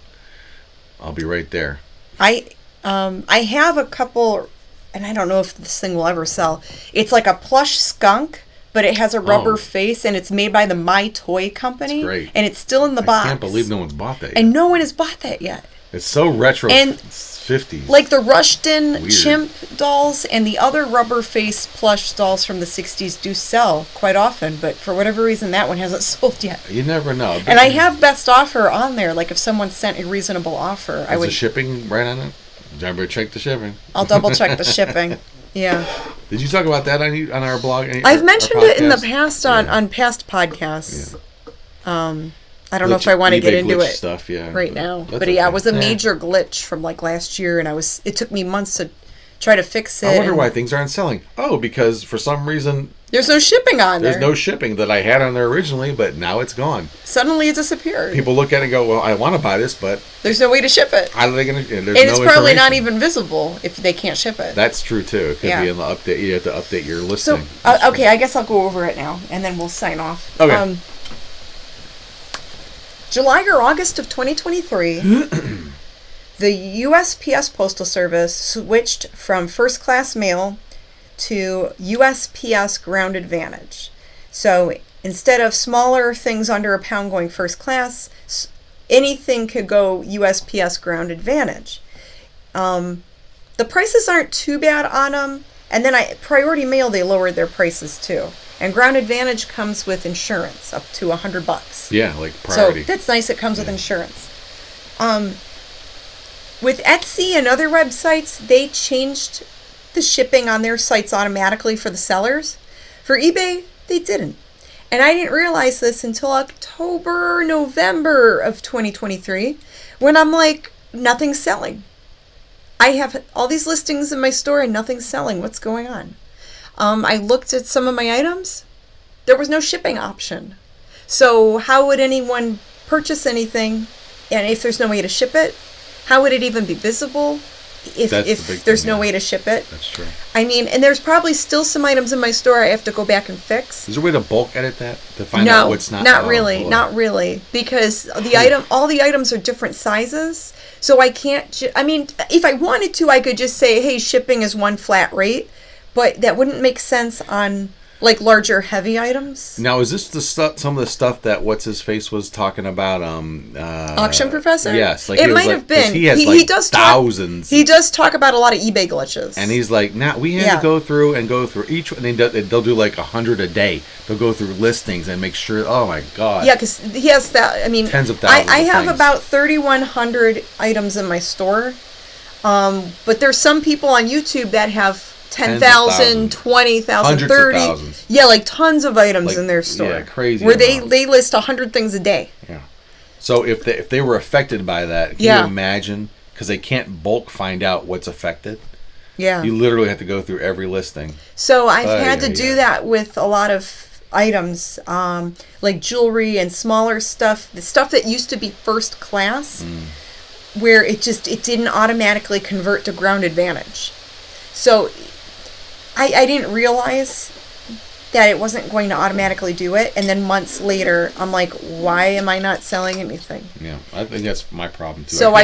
I'll be right there. I have a couple, and I don't know if this thing will ever sell. It's like a plush skunk, but it has a rubber face, and it's made by the My Toy Company. That's great. And it's still in the box. I can't believe no one's bought that yet. And no one has bought that yet. It's so retro. And 50s. Like the Rushton Weird. chimp dolls and the other rubber face plush dolls from the 60s do sell quite often, but for whatever reason that one hasn't sold yet. You never know. And I have best offer on there. Like if someone sent a reasonable offer, I would. Is the shipping right on it? Remember, check the shipping. I'll double check the shipping. Yeah. Did you talk about that on our blog? I've mentioned it in the past on past podcasts. Yeah. I don't know if I want to get into it stuff, right now. But yeah, it was a major glitch from like last year, and it took me months to try to fix it. I wonder why things aren't selling. Oh, because for some reason there's no shipping on there. There's no shipping that I had on there originally, but now it's gone. Suddenly it disappeared. People look at it and go, well, I want to buy this, but there's no way to ship it. How are they going to? And it's probably not even visible if they can't ship it. That's true too. It could be in the update. You have to update your listing. So okay, I guess I'll go over it now, and then we'll sign off. Okay. July or August of 2023, the USPS Postal Service switched from first class mail to USPS Ground Advantage. So instead of smaller things under a pound going first class, anything could go USPS Ground Advantage. The prices aren't too bad on them. And then Priority Mail, they lowered their prices too. And Ground Advantage comes with insurance up to $100. Yeah, like Priority. So that's nice. It comes with insurance. With Etsy and other websites, they changed the shipping on their sites automatically for the sellers. For eBay, they didn't. And I didn't realize this until October, November of 2023, when I'm like, nothing's selling. I have all these listings in my store and nothing's selling. What's going on? I looked at some of my items. There was no shipping option. So how would anyone purchase anything? And if there's no way to ship it, how would it even be visible if there's no way to ship it? That's true. I mean, and there's probably still some items in my store I have to go back and fix. Is there a way to bulk edit that to find out what's not? Not really, because all the items are different sizes. So I can't. I mean, if I wanted to, I could just say, "Hey, shipping is one flat rate," but that wouldn't make sense on like larger, heavy items. Now, is this some of the stuff that what's his face was talking about? Auction Professor. Yes, like it might have been. He does thousands. He does talk about a lot of eBay glitches. And he's like, "Now we had to go through each one. And they'll do like 100 a day. They'll go through listings and make sure. Oh my god. Yeah, because he has that. I mean, tens of thousands. I have about 3,100 items in my store, but there's some people on YouTube that have 10,000, 20,000, 30. Yeah, like tons of items in their store. Yeah, crazy. Where they list 100 things a day. Yeah. So if they were affected by that, can you imagine? Because they can't bulk find out what's affected. Yeah. You literally have to go through every listing. So I've had to do that with a lot of items, like jewelry and smaller stuff. The stuff that used to be first class, where it didn't automatically convert to Ground Advantage. So I didn't realize that it wasn't going to automatically do it, and then months later I'm like, why am I not selling anything? Yeah, I think that's my problem too. So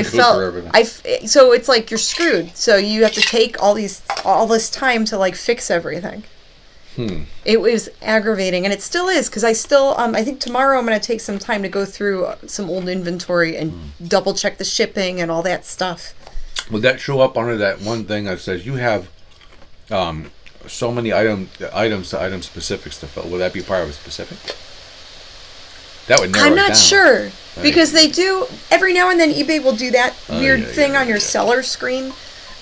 so it's like you're screwed. So you have to take all this time to like fix everything. It was aggravating, and it still is, because I still I think tomorrow I'm going to take some time to go through some old inventory and double check the shipping and all that stuff. Would that show up under that one thing that says you have so many items to item specifics to fill? Would that be part of a specific? That would narrow it down. I'm not sure, because they do every now and then. eBay will do that weird thing on your seller screen.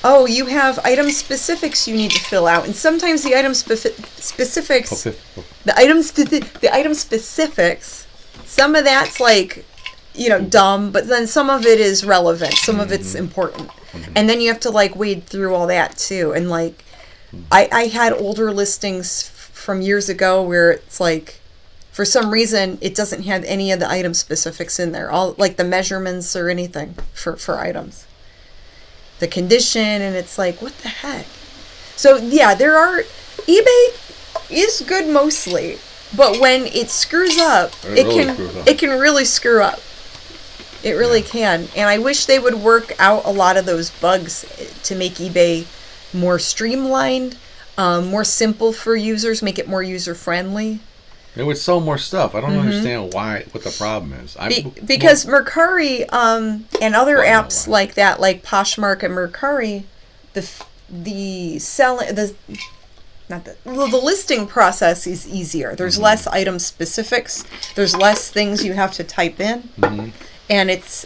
oh, you have item specifics you need to fill out, and sometimes the item specifics, the item specifics, some of that's like, you know, dumb, but then some of it is relevant, some of it's important, and then you have to like wade through all that too. And like, I had older listings from years ago where it's like, for some reason, it doesn't have any of the item specifics in there, all like the measurements or anything for items, the condition, and it's like, what the heck? So yeah, eBay is good mostly, but when it screws up, it can really screw up. It really can, and I wish they would work out a lot of those bugs to make eBay more streamlined, more simple for users, make it more user friendly. They would sell more stuff. I don't understand what the problem is. Because Mercari and other apps like that, like Poshmark and Mercari, the listing process is easier. There's less item specifics. There's less things you have to type in, and it's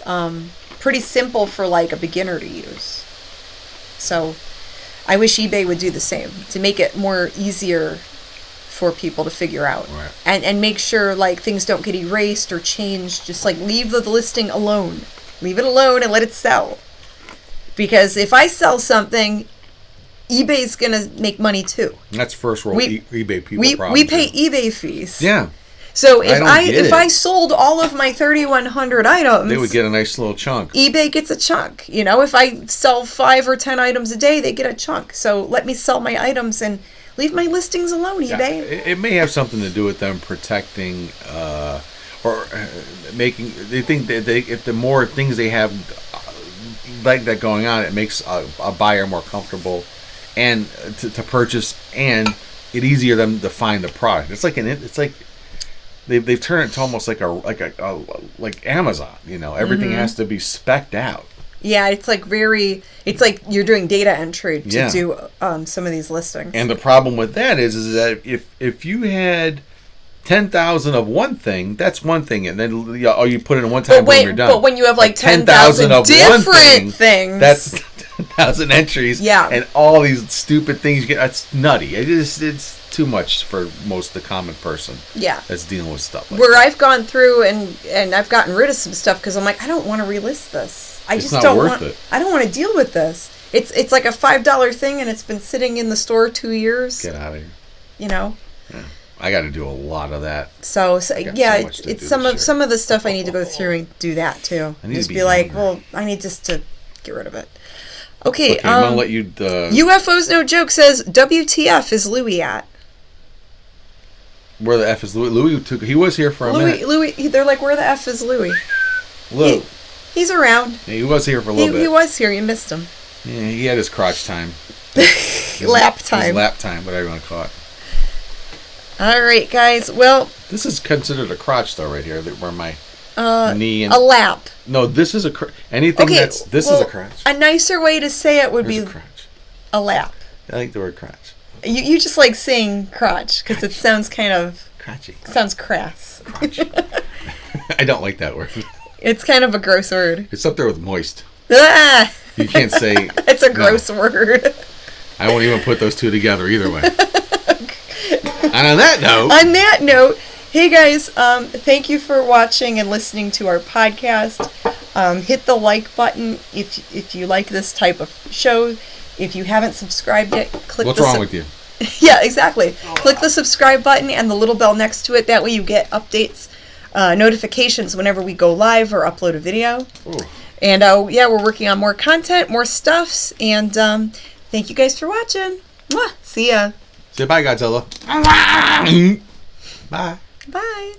pretty simple for like a beginner to use. So, I wish eBay would do the same to make it more easier for people to figure out, and make sure like things don't get erased or changed. Just like leave the listing alone, leave it alone and let it sell. Because if I sell something, eBay's gonna make money too. That's first world eBay people. We pay eBay fees. Yeah. So if I sold all of my 3,100 items, they would get a nice little chunk. eBay gets a chunk. You know, if I sell 5 or 10 items a day, they get a chunk. So let me sell my items and leave my listings alone, eBay. It may have something to do with them protecting or making. They think that if the more things they have like that going on, it makes a buyer more comfortable and to purchase, and it easier them to find the product. It's like they've turned it to almost like Amazon. You know, everything has to be spec'd out. Yeah, it's like you're doing data entry to do some of these listings. And the problem with that is that if you had 10,000 of one thing, that's one thing, and then you put it in one time, boom, you're done. But when you have like 10,000 of different things, that's 10,000 entries. Yeah. And all these stupid things you get, that's nutty. It's too much for most of the common person. Yeah. That's dealing with stuff like where that. I've gone through and I've gotten rid of some stuff because I'm like, I don't want to relist this. It's not worth it. I don't want to deal with this. It's like a $5 thing, and it's been sitting in the store 2 years. Get out of here. You know. Yeah. I got to do a lot of that. So yeah, it's some of the stuff I need to go through and do that too. Just be like, well, I need just to get rid of it. Okay. I'm gonna let you. UFOs No Joke says, WTF is Louis at? Where the F is Louis? Louis he was here for a minute. Louis, they're like, where the F is Louis? Lou. He's around. Yeah, he was here for a little bit. He was here. You missed him. Yeah, he had his crotch time. Lap time. His lap time, whatever you want to call it. All right, guys. Well, this is considered a crotch, though, right here, where my knee and a lap. No, this is anything is a crotch. A nicer way to say it would be a crotch. A lap. I like the word crotch. You just like saying crotch because it sounds kind of crotchy. Sounds crass. Crotch. I don't like that word. It's kind of a gross word. It's up there with moist. Ah! You can't say. It's a gross word. I won't even put those two together either way. And on that note, hey guys, thank you for watching and listening to our podcast. Hit the like button if you like this type of show. If you haven't subscribed yet, click. What's wrong with you? Yeah, exactly. Click the subscribe button and the little bell next to it. That way you get updates, notifications whenever we go live or upload a video. Ooh. And we're working on more content, more stuffs, and thank you guys for watching. Mwah. See ya. Say bye, Godzilla. Bye. Bye.